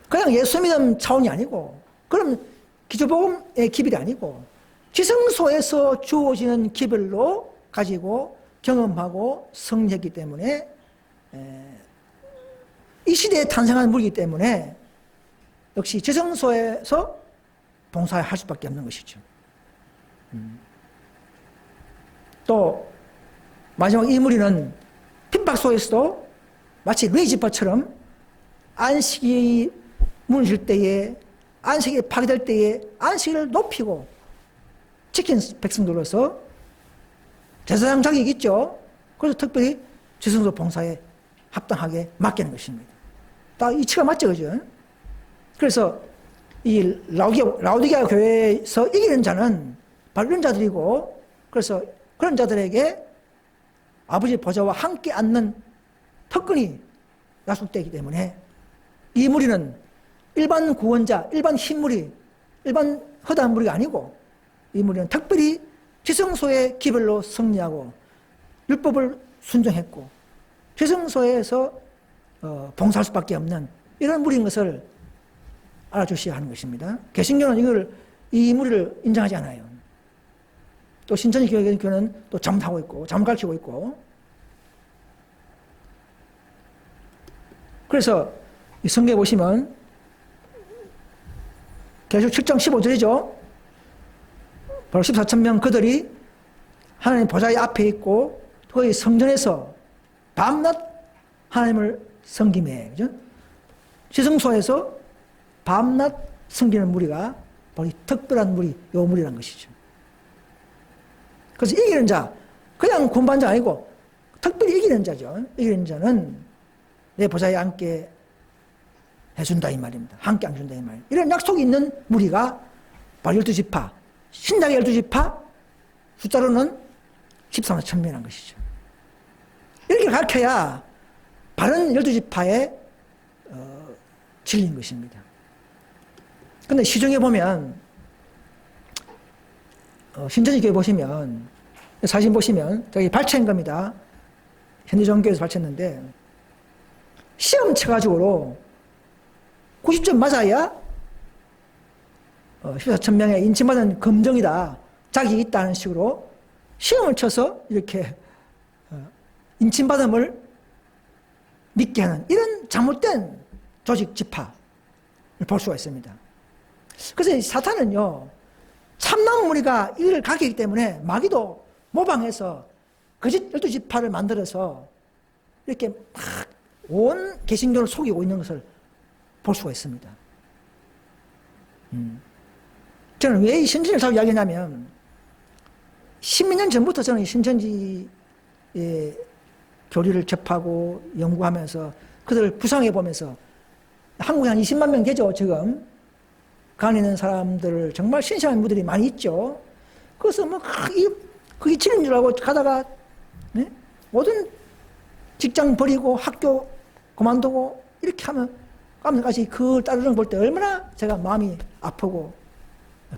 A: 그냥 예수 믿음 차원이 아니고 그럼 기초복음의 기별이 아니고 지성소에서 주어지는 기별로 가지고 경험하고 성립했기 때문에 이 시대에 탄생한 무리이기 때문에 역시 지성소에서 봉사할 수밖에 없는 것이죠. 또 마지막 이 무리는 핍박 속에서도 마치 레이지파처럼 안식이 무너질 때에 안식이 파괴될 때에 안식을 높이고 지킨 백성들로서 제사장 자격이 있죠. 그래서 특별히 지성소 봉사에 합당하게 맡기는 것입니다. 다 이치가 맞죠, 그죠? 그래서 이 라오디게아 교회에서 이기는 자는 바로 이런 자들이고, 그래서 그런 자들에게 아버지 보좌와 함께 앉는 특권이 약속되기 때문에 이 무리는 일반 구원자, 일반 흰무리, 일반 허다한 무리가 아니고 이 무리는 특별히 지성소의 기별로 승리하고 율법을 순종했고 지성소에서 봉사할 수밖에 없는 이런 무리인 것을 알아주셔야 하는 것입니다. 개신교는 이 무리를 인정하지 않아요. 또 신천지 교회는 또 잘못하고 있고 잘못 가르치고 있고, 그래서 이 성경에 보시면 계속 7장 15절이죠. 바로 14,000명 그들이 하나님 보좌의 앞에 있고 거기 성전에서 밤낮 하나님을 섬기매, 그죠? 지성소에서 밤낮 섬기는 무리가 바로 이 특별한 무리, 요 무리라는 것이죠. 그래서 이기는 자, 그냥 군반자 아니고 특별히 이기는 자죠. 이기는 자는 내 보좌에 앉게 해준다 이 말입니다. 함께 앉는다 이 말입니다. 이런 약속이 있는 무리가 바로 12지파, 신약의 12지파, 숫자로는 13만 1000명이라는 것이죠. 이렇게 가르쳐야 바른 12지파의 진리인 것입니다. 그런데 시중에 보면 신천지 교회 보시면 사진 보시면 저기 발췌한 겁니다. 현대종교에서 발췌했는데 시험 쳐가지고 90점 맞아야 14,000명의 인침받은 검정이다, 자격이 있다는 식으로 시험을 쳐서 이렇게 인침받음을 믿게 하는 이런 잘못된 조직 지파를 볼 수가 있습니다. 그래서 사탄은요, 참나무 무리가 이를 가르치기 때문에 마귀도 모방해서 거짓 12지파를 만들어서 이렇게 막 온 개신교를 속이고 있는 것을 볼 수가 있습니다. 저는 왜 이 신천지를 자꾸 이야기하냐면 10몇 년 전부터 저는 신천지의 교리를 접하고 연구하면서 그들을 부상해 보면서 한국에 한 20만 명 되죠, 지금. 간 있는 사람들 정말 신실한 분들이 많이 있죠. 그래서 뭐 그게 진리인 줄 알고 가다가 모든 직장 버리고 학교 그만두고 이렇게 하면까지 그걸 따르는 걸 볼 때 얼마나 제가 마음이 아프고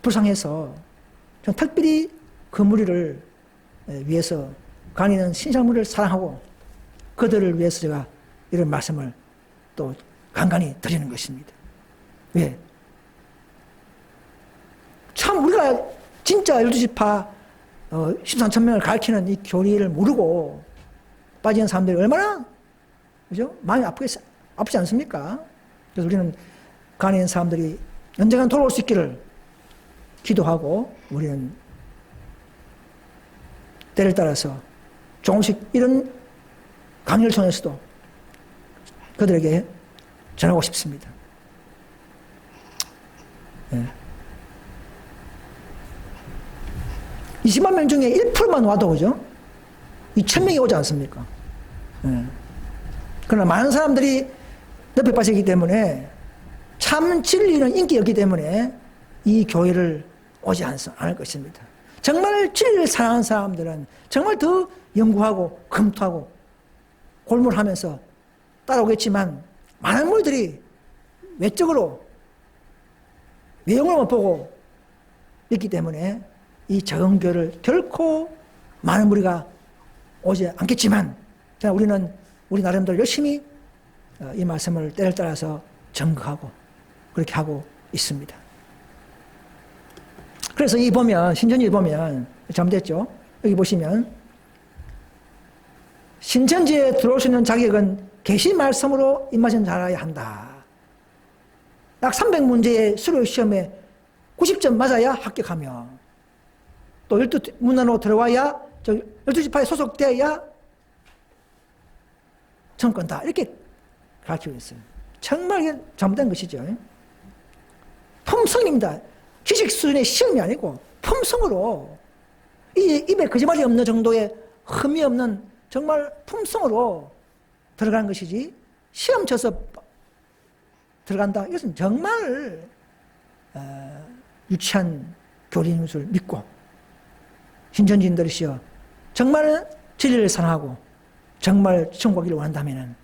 A: 불쌍해서 전 특별히 그 무리를 위해서 간 있는 신실한 무리를 사랑하고 그들을 위해서 제가 이런 말씀을 또 간간히 드리는 것입니다. 왜? 참 우리가 진짜 12지파 13,000명을 가르치는 이 교리를 모르고 빠지는 사람들이 얼마나, 그죠? 마음이 아프지 않습니까? 그래서 우리는 간에 있는 사람들이 언젠간 돌아올 수 있기를 기도하고 우리는 때를 따라서 조금씩 이런 강의를 통해서도 그들에게 전하고 싶습니다. 네. 20만 명 중에 1%만 와도, 그죠? 2,000명이 오지 않습니까? 그러나 많은 사람들이 늪에 빠지기 때문에 참 진리는 인기였기 때문에 이 교회를 오지 않을 것입니다. 정말 진리를 사랑하는 사람들은 정말 더 연구하고 검토하고 골몰하면서 따라오겠지만 많은 무리들이 외적으로 외형으로만 보고 있기 때문에 이 적은 교회를 결코 많은 무리가 오지 않겠지만 우리는 우리 나름대로 열심히 이 말씀을 때를 따라서 증거하고 그렇게 하고 있습니다. 그래서 이 보면 신천지 보면 잘못됐죠. 여기 보시면 신천지에 들어올 수 있는 자격은 계시 말씀으로 입맛은 잘해야 한다. 약 300문제의 수료 시험에 90점 맞아야 합격하며 또 12문안으로 들어와야 12지파에 소속되어야 청권다. 이렇게 가르치고 있어요. 정말 이게 잘못된 것이죠. 품성입니다. 지식 수준의 시험이 아니고 품성으로 이 입에 거짓말이 없는 정도의 흠이 없는 정말 품성으로 들어가는 것이지 시험 쳐서 들어간다. 이것은 정말 유치한 교리인 것을 믿고 신천지인들이시여 정말 진리를 사랑하고 정말 천국 가기를 원한다면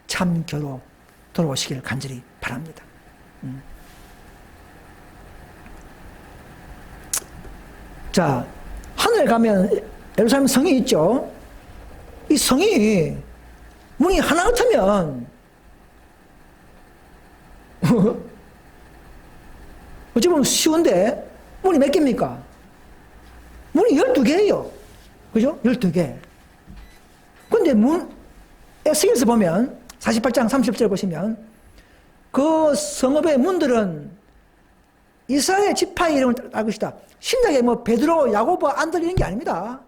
A: 참교로 돌아오시길 간절히 바랍니다. 자, 하늘에 가면 예루살렘 성이 있죠. 이 성이 문이 하나 같으면 어찌 보면 쉬운데 문이 몇 개입니까? 문이 12개예요. 그죠? 12개. 근데 에스겔서 보면 48장 30절 보시면 그 성읍의 문들은 이스라엘 지파의 이름을 따를 것이다. 신약에 뭐 베드로, 야고보, 안들 이런 게 아닙니다.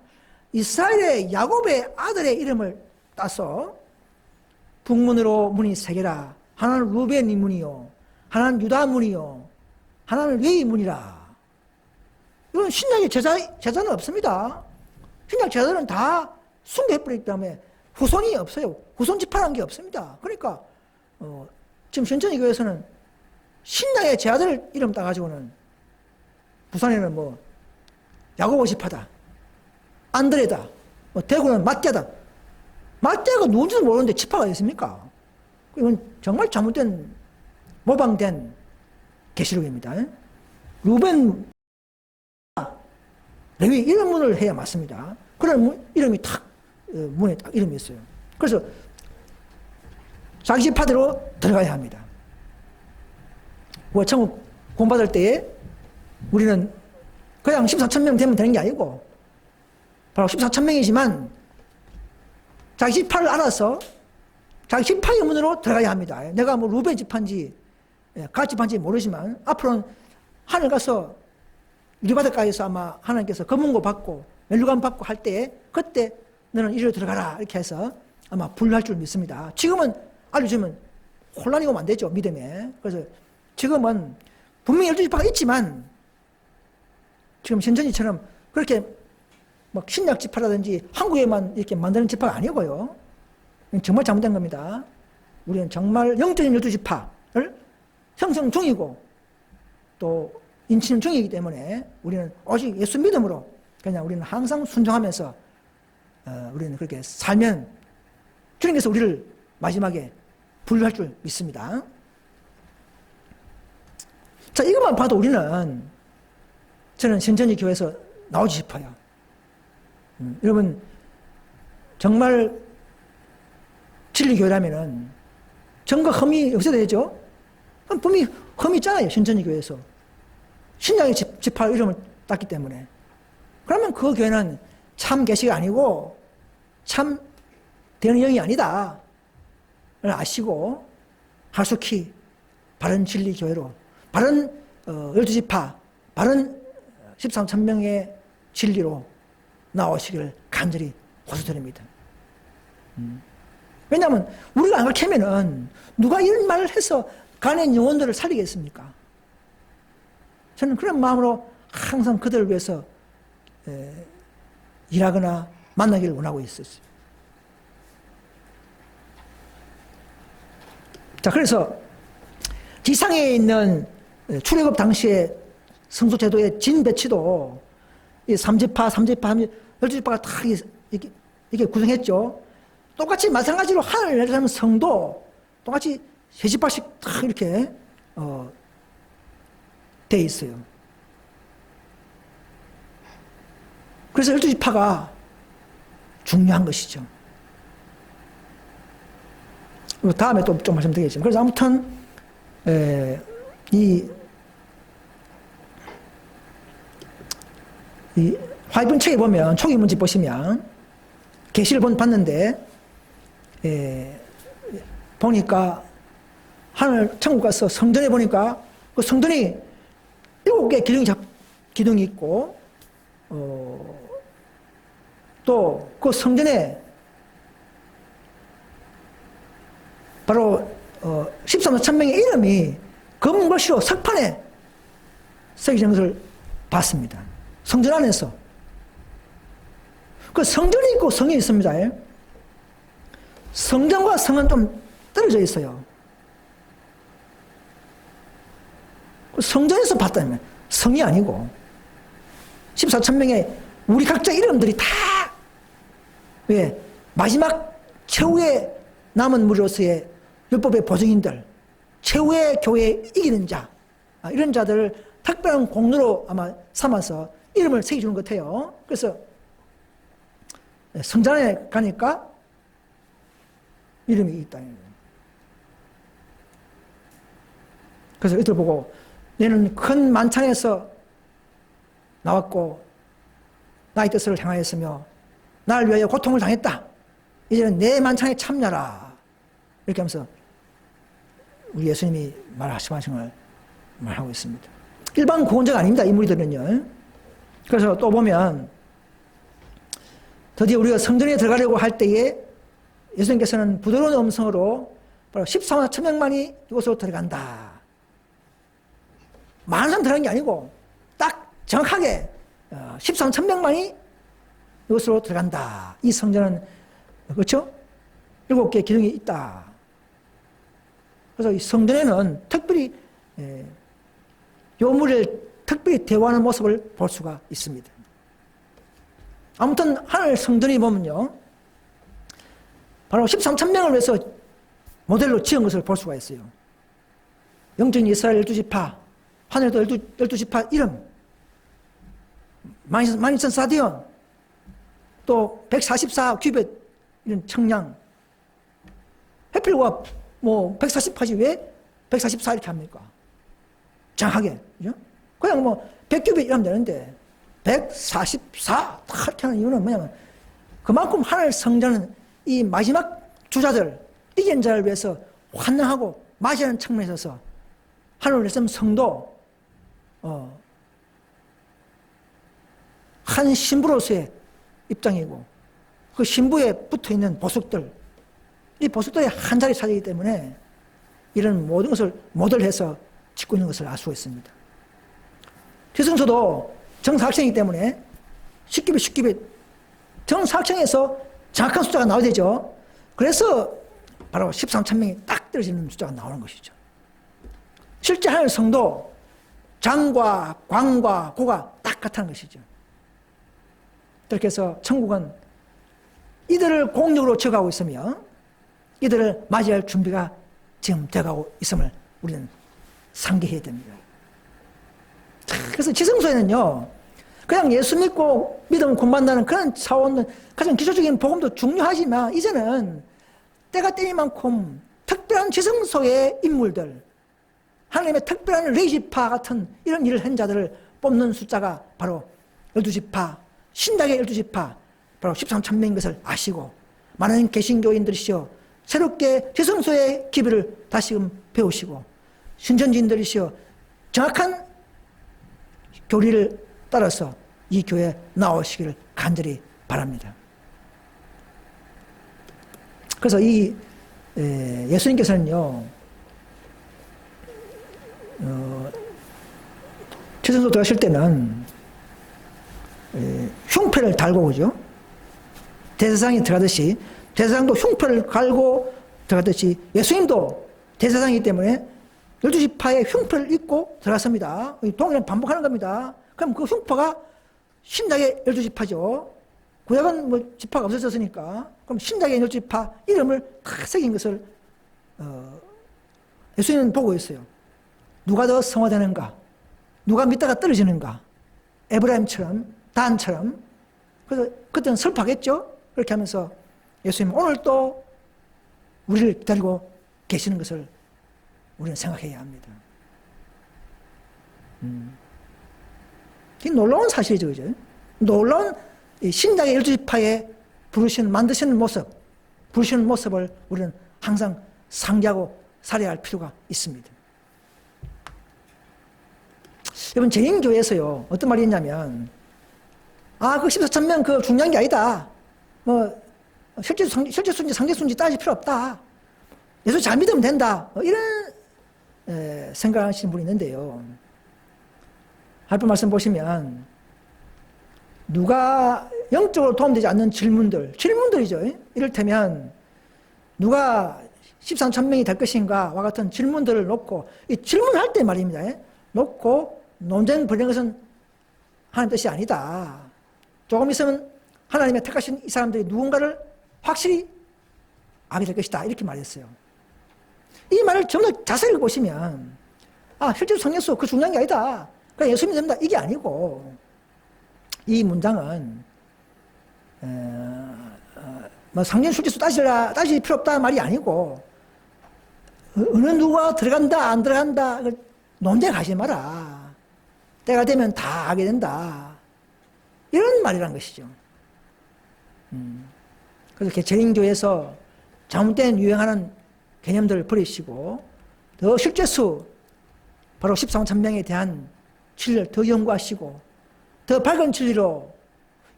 A: 이스라엘의 야곱의 아들의 이름을 따서 북문으로 문이 3개라. 하나는 루벤이 문이요, 하나는 유다 문이요, 하나는 레위 문이라. 이건 신약의 제자는 없습니다. 신약 제자들은 다 숭배해버리기 때문에 후손이 없어요. 후손 지파라는 게 없습니다. 그러니까 지금 신천지 교회에서는 신약의 제자들 이름 따가지고는 부산에는 뭐 야고보 지파다, 안드레다, 뭐 대구는 마띠아다. 마띠아가 누군지도 모르는데 지파가 있습니까? 이건 정말 잘못된 모방된 계시록입니다. 루벤, 레위 이런 문을 해야 맞습니다. 그런 이름이 탁 문에 딱 이름이 있어요. 그래서 자기 지파대로 들어가야 합니다. 천국 공부받을 때에 우리는 그냥 14천 명 되면 되는 게 아니고 바로 14천 명이지만 자기 지파를 알아서 자기 지파의 문으로 들어가야 합니다. 내가 뭐 루벤 지파인지 갓 지파인지 모르지만 앞으로는 하늘 가서 유리바닷가에서 아마 하나님께서 검은고 받고 멜루감 받고 할 때에 그때 너는 이리로 들어가라 이렇게 해서 아마 분류할 줄 믿습니다. 지금은 알려주면 혼란이 오면 안 되죠, 믿음에. 그래서 지금은 분명히 12지파가 있지만 지금 신천지처럼 그렇게 막 신약 지파라든지 한국에만 이렇게 만드는 지파가 아니고요. 정말 잘못된 겁니다. 우리는 정말 영적인 12지파를 형성 중이고 또 인치는 중이기 때문에 우리는 오직 예수 믿음으로 그냥 우리는 항상 순종하면서 우리는 그렇게 살면 주님께서 우리를 마지막에 분류할 줄 믿습니다. 자, 이것만 봐도 우리는 저는 신천지 교회에서 나오지 싶어요. 여러분 정말 진리교회라면은 정과 흠이 없어야 되죠. 분명히 흠이 있잖아요. 신천지 교회에서 신약의 지파 이름을 땄기 때문에. 그러면 그 교회는 참 계시가 아니고 참 되는 영이 아니다 를 아시고 하숙히 바른 진리 교회로 바른 12지파 바른 13천 명의 진리로 나오시기를 간절히 호소드립니다. 왜냐하면 우리가 안 그렇게 하면은 누가 이런 말을 해서 간의 영혼들을 살리겠습니까? 저는 그런 마음으로 항상 그들을 위해서 일하거나 만나기를 원하고 있었어요. 자, 그래서 지상에 있는 출애굽 당시에 성소 제도의 진 배치도 이 삼지파, 12지파가 다 이렇게 구성했죠. 똑같이 마찬가지로 하늘 내려가는 성도 똑같이 3지파씩 다 이렇게 돼 있어요. 그래서 12지파가 중요한 것이죠. 다음에 또 좀 말씀드리겠지만, 그래서 아무튼 이 화이분 책에 보면 초기 문집 보시면 계시를 봤는데 보니까 하늘 천국 가서 성전에 보니까 그 성전이 7개 기둥이 있고 또 그 성전에 바로 13만 천명의 이름이 검은 글씨로 석판에 새겨진 것을 봤습니다. 성전 안에서. 그 성전이 있고 성이 있습니다. 성전과 성은 좀 떨어져 있어요. 성전에서 봤다면 성이 아니고 14천명의 우리 각자 이름들이 다 왜 마지막 최후의 남은 무리로서의 율법의 보증인들, 최후의 교회에 이기는 자, 이런 자들을 특별한 공로로 아마 삼아서 이름을 새겨주는 것 같아요. 그래서 성전에 가니까 이름이 있다. 그래서 이들 보고 너는 큰 만찬에서 나왔고 나의 뜻을 향하였으며 나를 위하여 고통을 당했다. 이제는 내 만찬에 참여라. 이렇게 하면서 우리 예수님이 말하신 걸 말하고 있습니다. 일반 구원자가 아닙니다. 이 무리들은요. 그래서 또 보면 드디어 우리가 성전에 들어가려고 할 때에 예수님께서는 부드러운 음성으로 바로 14만 천명만이 이곳으로 들어간다. 많은 사람 들어간 게 아니고 딱 정확하게 14만 천명만이 이곳으로 들어간다. 이 성전은 그렇죠? 7개의 기둥이 있다. 그래서 이 성전에는 특별히 요 무리를 특별히 대화하는 모습을 볼 수가 있습니다. 아무튼 하늘 성전이 보면요, 바로 13천명을 위해서 모델로 지은 것을 볼 수가 있어요. 영적인 이스라엘 12지파, 하늘도 12지파 이름, 12,000 사디온, 또 144 큐벳 이런 청량. 해필과 뭐 140하지 왜 144 이렇게 합니까? 정확하게. 그죠? 그냥 뭐 100큐벳 이러면 되는데 144 이렇게 하는 이유는 뭐냐면 그만큼 하늘 성전은 이 마지막 주자들, 이긴 자를 위해서 환영하고 맞이하는 측면에 있어서 하늘을 했으면 성도 한 신부로서의 입장이고 그 신부에 붙어있는 보석들, 이 보석들이 한 자리 차지하기 때문에 이런 모든 것을 모델해서 짓고 있는 것을 알 수가 있습니다. 지성소도 정사각형이기 때문에 10기빗 정사각형에서 정확한 숫자가 나와야 되죠. 그래서 바로 13,000명이 딱 떨어지는 숫자가 나오는 것이죠. 실제 하늘 성도 장과 광과 고가 딱 같다는 것이죠. 그렇게 해서 천국은 이들을 공력으로 채워가고 있으며 이들을 맞이할 준비가 지금 되어가고 있음을 우리는 상기해야 됩니다. 그래서 지성소에는요, 그냥 예수 믿고 믿으면 구원받는다는 그런 차원은 가장 기초적인 복음도 중요하지만 이제는 때가 때니만큼 특별한 지성소의 인물들, 하나님의 특별한 레이지파 같은 이런 일을 한 자들을 뽑는 숫자가 바로 12지파, 신약의 12지파, 바로 13,000명인 것을 아시고 많은 개신교인들이시여 새롭게 지성소의 기별을 다시금 배우시고 신천지인들이시여 정확한 교리를 따라서 이 교회에 나오시기를 간절히 바랍니다. 그래서 이 예수님께서는요, 지성소 들어가실 때는 흉패를 달고 오죠. 대제사장이 들어가듯이 대제사장도 흉패를 갈고 들어가듯이 예수님도 대제사장이기 때문에 12지파의 흉포를 입고 들어갔습니다. 동일한 반복하는 겁니다. 그럼 그 흉포가 신약의 12지파죠. 구약은 뭐 지파가 없어졌으니까. 그럼 신약의 12지파 이름을 다 새긴 것을 예수님은 보고 있어요. 누가 더 성화되는가? 누가 믿다가 떨어지는가? 에브라임처럼, 단처럼. 그래서 그때는 슬퍼하겠죠? 그렇게 하면서 예수님은 오늘 또 우리를 기다리고 계시는 것을 우리는 생각해야 합니다. 이 놀라운 사실이죠, 그죠? 놀라운 신약의 12지파에 만드시는 모습, 부르시는 모습을 우리는 항상 상기하고 살아야 할 필요가 있습니다. 여러분, 재림교회에서요, 어떤 말이 있냐면, 그 14,000명 그 중요한 게 아니다. 뭐, 실제 순지, 상대 순지 따질 필요 없다. 예수 잘 믿으면 된다. 이런 생각하시는 분이 있는데요. 하나님 말씀 보시면, 누가 영적으로 도움되지 않는 질문들이죠. 이를테면, 누가 13,000명이 될 것인가 와 같은 질문들을 놓고, 이 질문할 때 말입니다. 놓고 논쟁 벌이는 것은 하나님 뜻이 아니다. 조금 있으면 하나님의 택하신 이 사람들이 누군가를 확실히 알게 될 것이다. 이렇게 말했어요. 이 말을 좀 더 자세히 보시면, 실제로 성령수 그 중요한 게 아니다. 그냥 예수 믿으면 된다. 이게 아니고, 이 문장은, 뭐 상전 실제수 따질 필요 없다 말이 아니고, 어느 누가 들어간다, 안 들어간다, 논쟁하지 마라. 때가 되면 다 하게 된다. 이런 말이란 것이죠. 그래서 재림교회에서 잘못된 유행하는 개념들을 버리시고, 더 실제수, 바로 13,000명에 대한 진리를 더 연구하시고, 더 밝은 진리로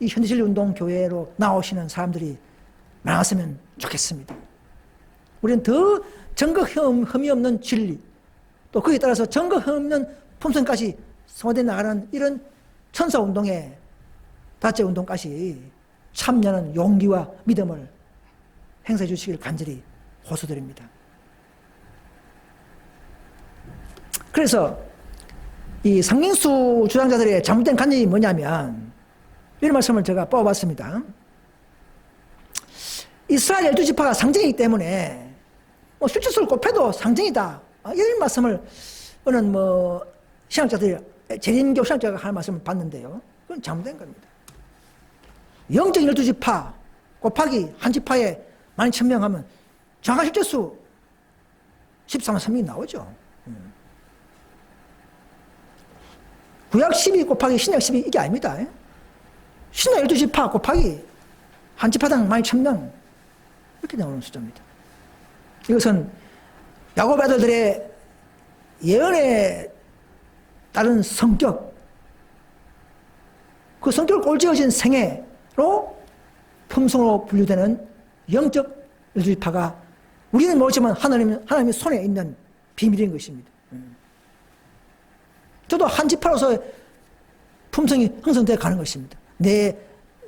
A: 이 현대진리운동교회로 나오시는 사람들이 많았으면 좋겠습니다. 우리는 더 증거 흠이 없는 진리, 또 거기에 따라서 증거 흠 없는 품성까지 소화되어 나가는 이런 천사운동의 다째운동까지 참여하는 용기와 믿음을 행사해 주시길 간절히 호소드립니다. 그래서 이 상징수 주장자들의 잘못된 관념이 뭐냐면, 이런 말씀을 제가 뽑아봤습니다. 이스라엘 12지파가 상징이기 때문에 뭐 실질수를 곱해도 상징이다. 이런 말씀을 어느 신학자들이, 재림교 신학자가 하는 말씀을 봤는데요. 그건 잘못된 겁니다. 영적인 12지파 곱하기 한 지파에 12,000명 하면 정확한 실제수 13만 3명이 나오죠. 구약 12 곱하기 신약 12 이게 아닙니다. 신약 12지파 곱하기 한 지파당 12,000명 이렇게 나오는 숫자입니다. 이것은 야곱 아들들의 예언에 따른 성격, 그 성격을 꼴지어진 생애로 품성으로 분류되는 영적 12지파가 우리는 모르지만 하나님의 손에 있는 비밀인 것입니다. 저도 한 지파로서 품성이 형성되어 가는 것입니다. 내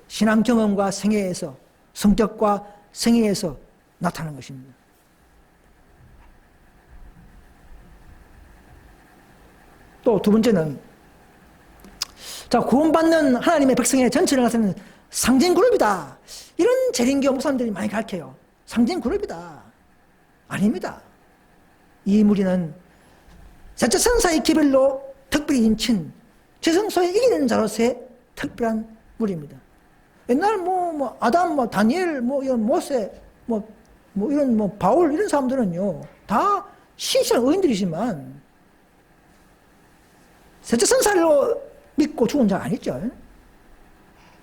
A: 신앙 경험과 생애에서, 성격과 생애에서 나타나는 것입니다. 또 두 번째는, 구원받는 하나님의 백성의 전체를 나타내는 상징 그룹이다. 이런 재림교 목사님들이 많이 가르쳐요. 상징 그룹이다. 아닙니다. 이 무리는 자체선사의 기별로 특별히 인친 최성소에 이기는 자로서의 특별한 무리입니다. 옛날 아담, 다니엘, 이런 모세, 이런 바울 이런 사람들은요 다 신실한 의인들이지만 자체선사로 믿고 죽은 자가 아니죠.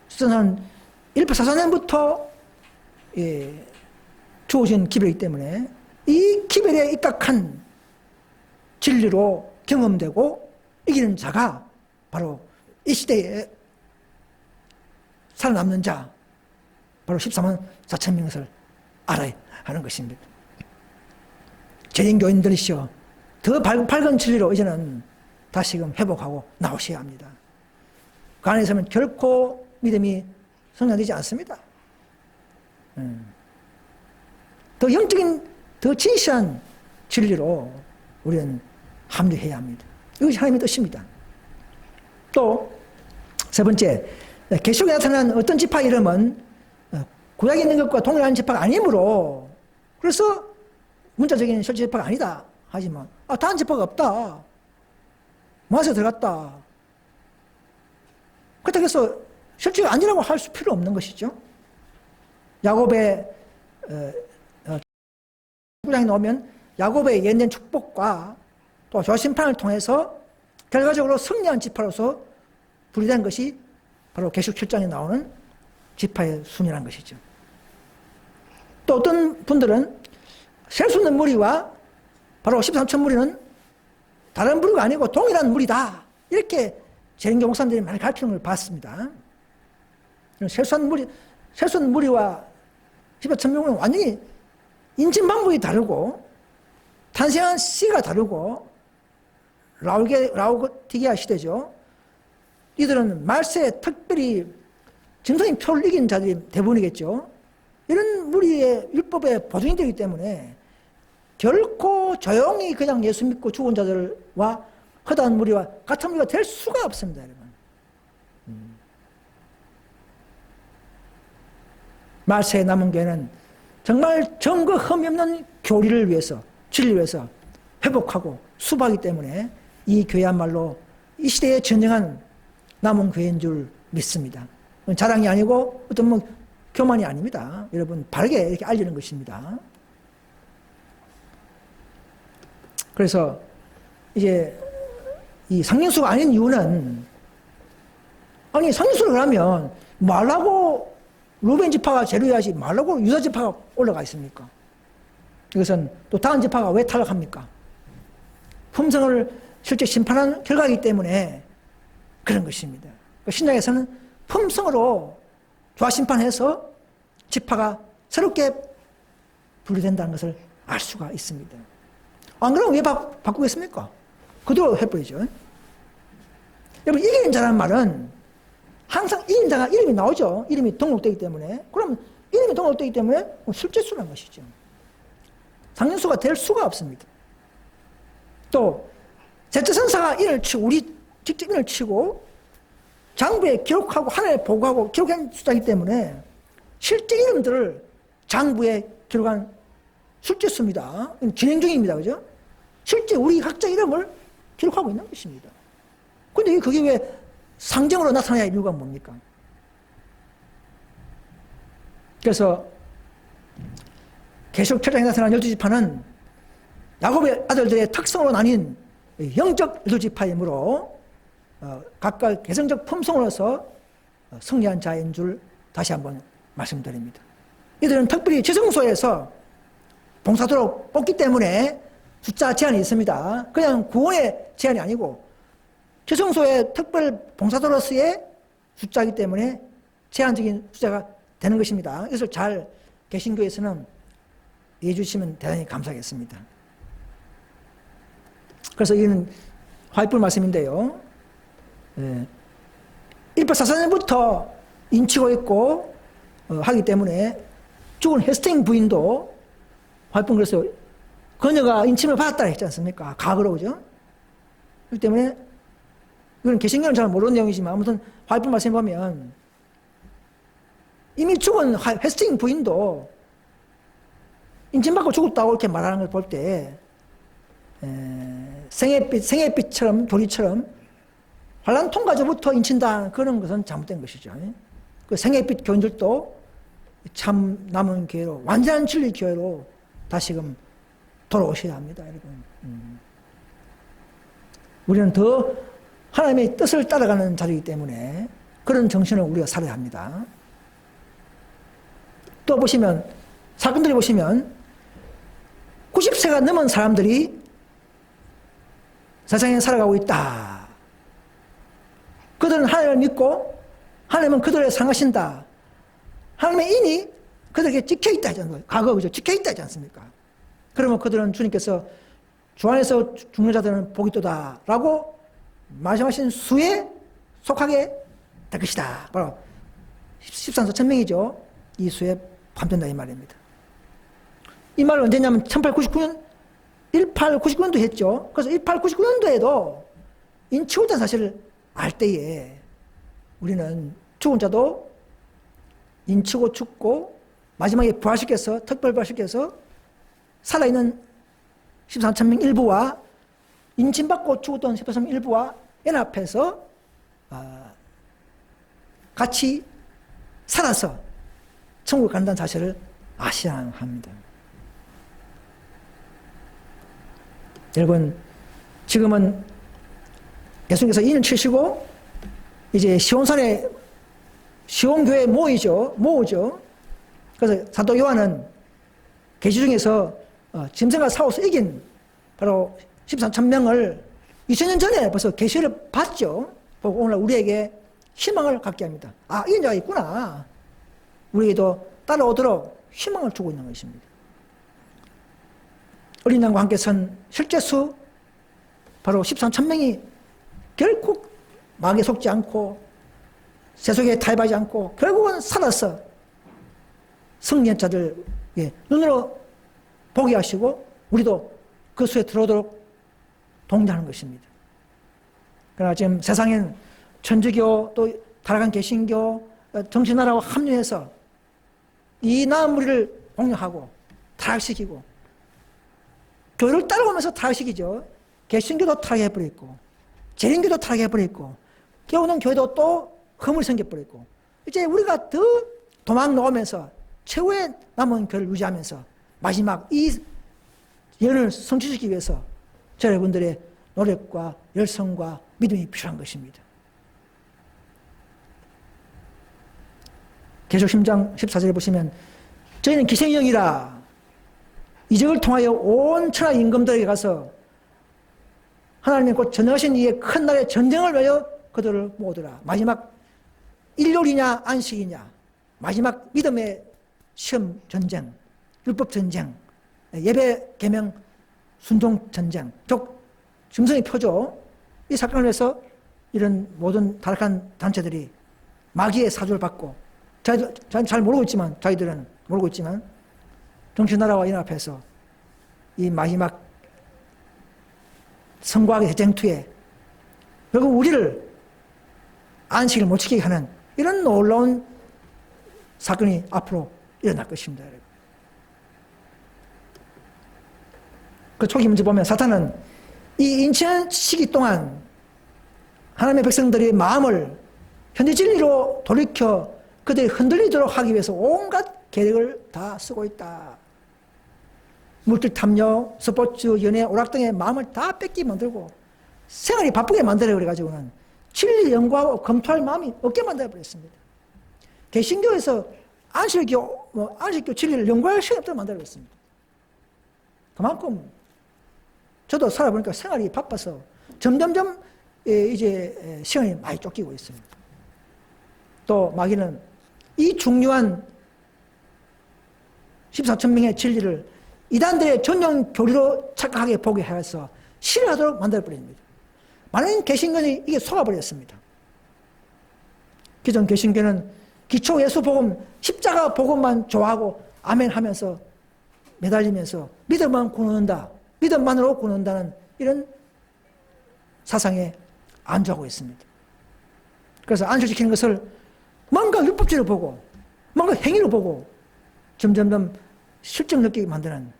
A: 선사는 1844년부터 주어진 기별이기 때문에 이 기별에 입각한 진리로 경험되고 이기는 자가 바로 이 시대에 살아남는 자, 바로 14만 4천 명의 것을 알아야 하는 것입니다. 재림교인들이시여, 더 밝은 진리로 이제는 다시금 회복하고 나오셔야 합니다. 그 안에서는 결코 믿음이 성장되지 않습니다. 더 영적인, 더 진실한 진리로 우리는 합류해야 합니다. 이것이 하나님의 뜻입니다. 또 세 번째, 계시록에 나타난 어떤 지파 이름은 구약에 있는 것과 동일한 지파가 아니므로, 그래서 문자적인 실제 지파가 아니다 하지만 다른 지파가 없다, 모아서 들어갔다, 그렇다고 해서 실제가 아니라고 할 필요 없는 것이죠. 야곱의 9장에 나오면 야곱의 예언된 축복과 또 조심판을 통해서 결과적으로 승리한 지파로서 분리된 것이 바로 계시록 7장에 나오는 지파의 순이라는 것이죠. 또 어떤 분들은 셀 수 없는 무리와 바로 13천 무리는 다른 무리가 아니고 동일한 무리다, 이렇게 재림교 목사님들이 많이 가르치는 걸 봤습니다. 셀 수 없는 무리와 13천 무리는 완전히 인진 방법이 다르고 탄생한 씨가 다르고 라우디게아 시대죠. 이들은 말세에 특별히 증상이 표를 이긴 자들이 대부분이겠죠. 이런 무리의 율법에 보증이 되기 때문에 결코 조용히 그냥 예수 믿고 죽은 자들과 허다한 무리와 같은 무리가 될 수가 없습니다, 여러분. 말세에 남은 교회는 정말 정거 흠이 없는 교리를 위해서, 진리를 위해서 회복하고 수고하기 때문에 이 교회야말로 이 시대에 진정한 남은 교회인 줄 믿습니다. 자랑이 아니고 어떤 교만이 아닙니다. 여러분, 바르게 이렇게 알리는 것입니다. 그래서 이제 이 상징수가 아닌 이유는, 아니 상징수를 그러면 말라고 루벤 지파가 제로해야지 말라고 유다 지파가 올라가 있습니까? 이것은 또 다른 지파가 왜 타락합니까? 품성을 실제 심판한 결과이기 때문에 그런 것입니다. 신약에서는 품성으로 조화 심판해서 지파가 새롭게 분리된다는 것을 알 수가 있습니다. 안 그러면 왜 바꾸겠습니까? 그대로 해버리죠. 여러분, 이기는 자라는 말은 항상 이긴 자가 이름이 나오죠. 이름이 등록되기 때문에. 그러면 이름이 등록되기 때문에 실제수라는 것이죠. 상징수가 될 수가 없습니다. 또 제자선사가 인을 치고, 우리 직접 인을 치고 장부에 기록하고 하늘에 보고하고 기록한 숫자이기 때문에 실제 이름들을 장부에 기록한 실제수입니다. 진행 중입니다. 그죠? 실제 우리 각자 이름을 기록하고 있는 것입니다. 그런데 그게 왜 상징으로 나타나야 할 이유가 뭡니까? 그래서 계시록 7장에 나타난 12지파는 야곱의 아들들의 특성으로 나뉜 영적 12지파이므로 각각 개성적 품성으로서 승리한 자인 줄 다시 한번 말씀드립니다. 이들은 특별히 지성소에서 봉사도로 뽑기 때문에 숫자 제한이 있습니다. 그냥 구원의 제한이 아니고 지성소의 특별 봉사도로서의 숫자이기 때문에 제한적인 숫자가 되는 것입니다. 이것을 잘 개신교에서는 이해해 주시면 대단히 감사하겠습니다. 그래서 이는 화이불 말씀인데요. 1844년부터 인치고 있고 하기 때문에 죽은 헤스팅 부인도 화이불 그래서 그녀가 인침을 받았다 했지 않습니까? 과거로, 그죠? 그렇기 때문에 이건 개신교는 잘 모르는 내용이지만 아무튼 화이불 말씀 보면 이미 죽은 헤스팅 부인도 인침받고 죽었다고 이렇게 말하는 걸 볼 때 생애빛처럼 교리처럼 환란 통과제부터 인친다 그런 것은 잘못된 것이죠. 그 생애빛 교인들도 참 남은 교회로, 완전한 진리 교회로 다시금 돌아오셔야 합니다, 여러분. 우리는 더 하나님의 뜻을 따라가는 자리이기 때문에 그런 정신을 우리가 살아야 합니다. 또 보시면, 사건들이 보시면 90세가 넘은 사람들이 세상에 살아가고 있다. 그들은 하나님을 믿고 하나님은 그들을 상하신다. 하나님의 인이 그들에게 찍혀있다 하잖아요. 과거, 그죠? 찍혀있다 하지 않습니까? 그러면 그들은 주님께서 주 안에서 죽는 자들은 복이 있도다 라고 말씀하신 수에 속하게 될 것이다. 바로 13서 1000명이죠. 이 수에 포함된다 이 말입니다. 이 말은 언제냐면 1899년 18, 99년도 했죠. 그래서 18, 99년도에도 인치고자 사실을 알 때에 우리는 죽은 자도 인치고 죽고 마지막에 부활시켜서 특별 부활시켜서 살아있는 13,000명 일부와 인침받고 죽었던 13,000명 일부와 연합해서 같이 살아서 천국 간다는 사실을 아셔야 합니다. 여러분, 지금은 예수님께서 2년 치시고 이제 시온산에 시온교회 모으죠. 그래서 사도 요한은 계시 중에서 짐승과 싸워서 이긴 바로 13,000명을 2000년 전에 벌써 계시를 봤죠. 보고 오늘 우리에게 희망을 갖게 합니다. 아, 이긴 자가 있구나. 우리에게도 따라오도록 희망을 주고 있는 것입니다. 어린 양과 함께 선 실제 수 바로 13,000명이 결코 마귀에 속지 않고 세속에 타협하지 않고 결국은 살아서 승리한 자들 눈으로 보게 하시고 우리도 그 수에 들어오도록 동의하는 것입니다. 그러나 지금 세상엔 천주교 또 타락한 개신교 정신나라와 합류해서 이 나은 무리를 공격하고 타락시키고 교회를 따라오면서 타락시키죠. 개신교도 타락해버렸고 재림교도 타락해버렸고 깨우는 교회도 또 허물이 생겨버렸고 이제 우리가 더 도망 나오면서 최후의 남은 교회를 유지하면서 마지막 이 예언을 성취시키기 위해서 저 여러분들의 노력과 열성과 믿음이 필요한 것입니다. 계속 10장 14절에 보시면 저희는 기생형이라 이적을 통하여 온 천하 임금들에게 가서 하나님의 곧 전능하신 이의 큰 날의 전쟁을 위하여 그들을 모으더라. 마지막 일요일이냐 안식이냐 마지막 믿음의 시험 전쟁, 율법 전쟁, 예배 계명 순종 전쟁, 즉 짐승의 표죠. 이 사건을 위해서 이런 모든 타락한 단체들이 마귀의 사주를 받고 자기들 잘 모르고 있지만 자기들은 모르고 있지만 정신나라와 연합해서 이 마지막 성과학의 대쟁투에 결국 우리를 안식을 못 지키게 하는 이런 놀라운 사건이 앞으로 일어날 것입니다. 여러분. 그 초기 문제 보면 사탄은 이 인치한 시기 동안 하나님의 백성들의 마음을 현재 진리로 돌이켜 그들이 흔들리도록 하기 위해서 온갖 계획을 다 쓰고 있다. 물질 탐욕, 스포츠, 연애, 오락 등의 마음을 다 뺏기 만들고 생활이 바쁘게 만들어 그래가지고는 진리를 연구하고 검토할 마음이 없게 만들어버렸습니다. 개신교에서 안식교 진리를 연구할 시간이 없도록 만들어버렸습니다. 그만큼 저도 살아보니까 생활이 바빠서 점점점 이제 시간이 많이 쫓기고 있습니다. 또 마귀는 이 중요한 14,000명의 진리를 이단들의 전용 교리로 착각하게 보게 해서 싫어하도록 만들어버립니다. 많은 개신교는 이게 속아버렸습니다. 기존 개신교는 기초 예수 복음, 십자가 복음만 좋아하고 아멘 하면서 매달리면서 믿음만 구원한다, 믿음만으로 구원한다는 이런 사상에 안주하고 있습니다. 그래서 안식시키는 것을 뭔가 율법적으로 보고 뭔가 행위로 보고 점점점 실증 느끼게 만드는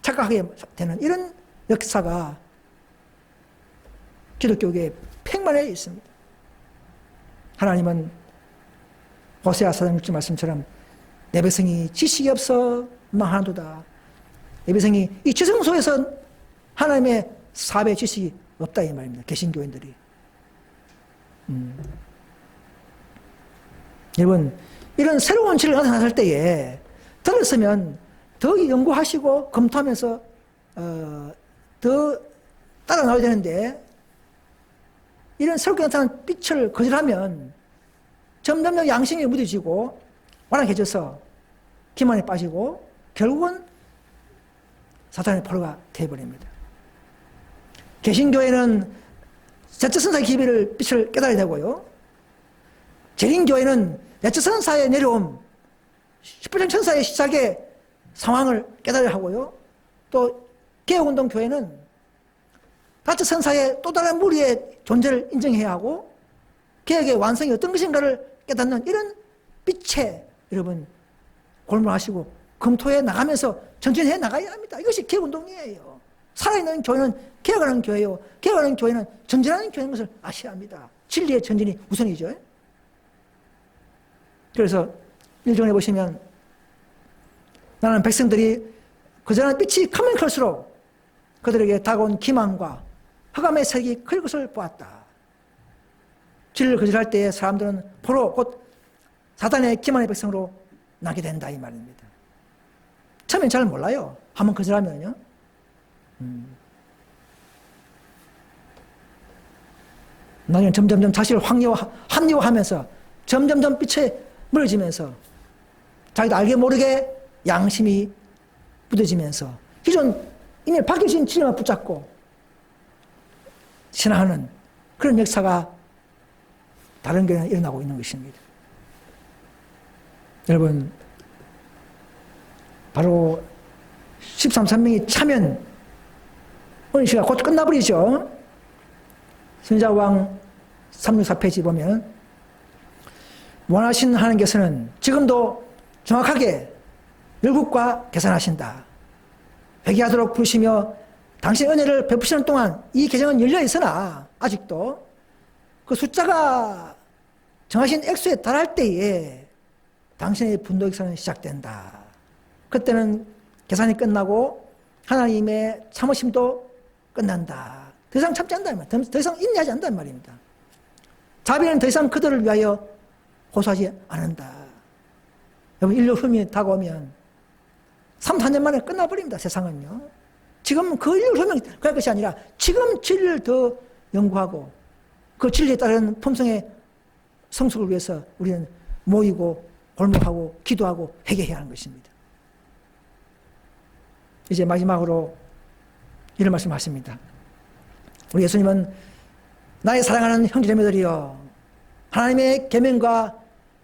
A: 착각하게 되는 이런 역사가 기독교계에 팽만해 있습니다. 하나님은 호세아 4장 6절 말씀처럼 내 백성이 지식이 없어 망하도다. 내 백성이 이 지성소에서 하나님의 사배 지식이 없다 이 말입니다. 개신교인들이. 여러분 이런 새로운 진리가 나타날 때에 들었으면 더 연구하시고 검토하면서 더 따라 나와야 되는데 이런 새롭게 나타난 빛을 거절하면 점점 양심이 무뎌지고 완악해져서 기만에 빠지고 결국은 사탄의 포로가 되어버립니다. 개신교회는 제처선사의 기비를 빛을 깨달아야 되고요. 재림교회는 제처선사의 내려옴 18장 천사의 시작의 상황을 깨달아야 하고요. 또 개혁운동 교회는 다트 선사의 또 다른 무리의 존재를 인정해야 하고 개혁의 완성이 어떤 것인가를 깨닫는 이런 빛에 여러분 골몰하시고 검토해 나가면서 전진해 나가야 합니다. 이것이 개혁운동이에요. 살아있는 교회는 개혁하는 교회요. 개혁하는 교회는 전진하는 교회인 것을 아셔야 합니다. 진리의 전진이 우선이죠. 그래서 1절에 보시면 나는 백성들이 그전에 빛이 크면 클수록 그들에게 다가온 기만과 흑암의 색이 클 것을 보았다. 진리를 거절할 때에 사람들은 포로 곧 사단의 기만의 백성으로 나게 된다 이 말입니다. 처음엔 잘 몰라요. 한번 거절하면요. 나중에 점점점 자신을 합리화하면서 점점점 빛에 멀어지면서 자기도 알게 모르게 양심이 무뎌지면서 기존 이미 바뀌어진 진리만 붙잡고 신앙하는 그런 역사가 다른 교회에 일어나고 있는 것입니다. 여러분, 바로 13선명이 차면 은시가 곧 끝나버리죠. 선지자왕 364페이지 보면 원하신 하나님께서는 지금도 정확하게 열국과 계산하신다. 회개하도록 부르시며 당신 은혜를 베푸시는 동안 이 계정은 열려 있으나 아직도 그 숫자가 정하신 액수에 달할 때에 당신의 분노 역사는 시작된다. 그때는 계산이 끝나고 하나님의 참으심도 끝난다. 더 이상 참지 않는다는 말입니다. 더 이상 인내하지 않는다는 말입니다. 자비는 더 이상 그들을 위하여 호소하지 않는다. 여러분, 인류 흠이 다가오면 3, 4년 만에 끝나버립니다. 세상은요. 지금 그 인류 흠이 그럴 것이 아니라 지금 진리를 더 연구하고 그 진리에 따른 품성의 성숙을 위해서 우리는 모이고 골목하고 기도하고 회개해야 하는 것입니다. 이제 마지막으로 이런 말씀하십니다. 우리 예수님은 나의 사랑하는 형제자매들이여 하나님의 계명과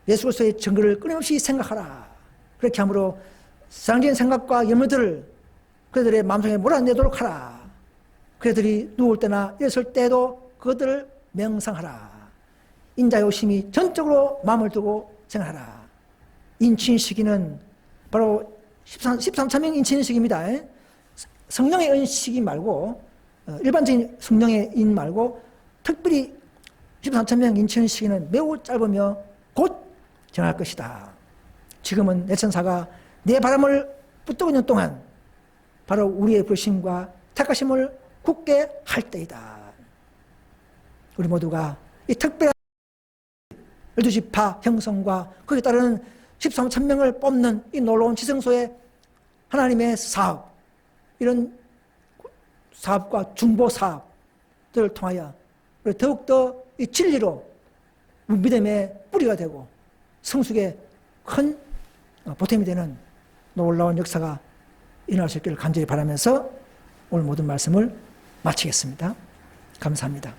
A: 예수 그리스도의 증거를 끊임없이 생각하라. 그렇게 함으로 세상적인 생각과 염려들을 그들의 마음속에 몰아내도록 하라. 그들이 누울 때나 일어설 때도 그들을 명상하라. 인자의 오심이 전적으로 마음을 두고 생각하라. 인친시기는 바로 13차명 인친식입니다. 성령의 은식이 말고 일반적인 성령의 인 말고 특별히 13차명 인친식은 매우 짧으며 곧 정할 것이다. 지금은 내 천사가 내 바람을 붙들고 있는 동안 바로 우리의 부르심과 택하심을 굳게 할 때이다. 우리 모두가 이 특별한 12지파 형성과 거기에 따르는 13천명을 뽑는 이 놀라운 지성소의 하나님의 사업, 이런 사업과 중보 사업들을 통하여 더욱더 이 진리로 믿음의 뿌리가 되고 성숙의 큰 보탬이 되는 놀라운 역사가 일어날 수 있기를 간절히 바라면서 오늘 모든 말씀을 마치겠습니다. 감사합니다.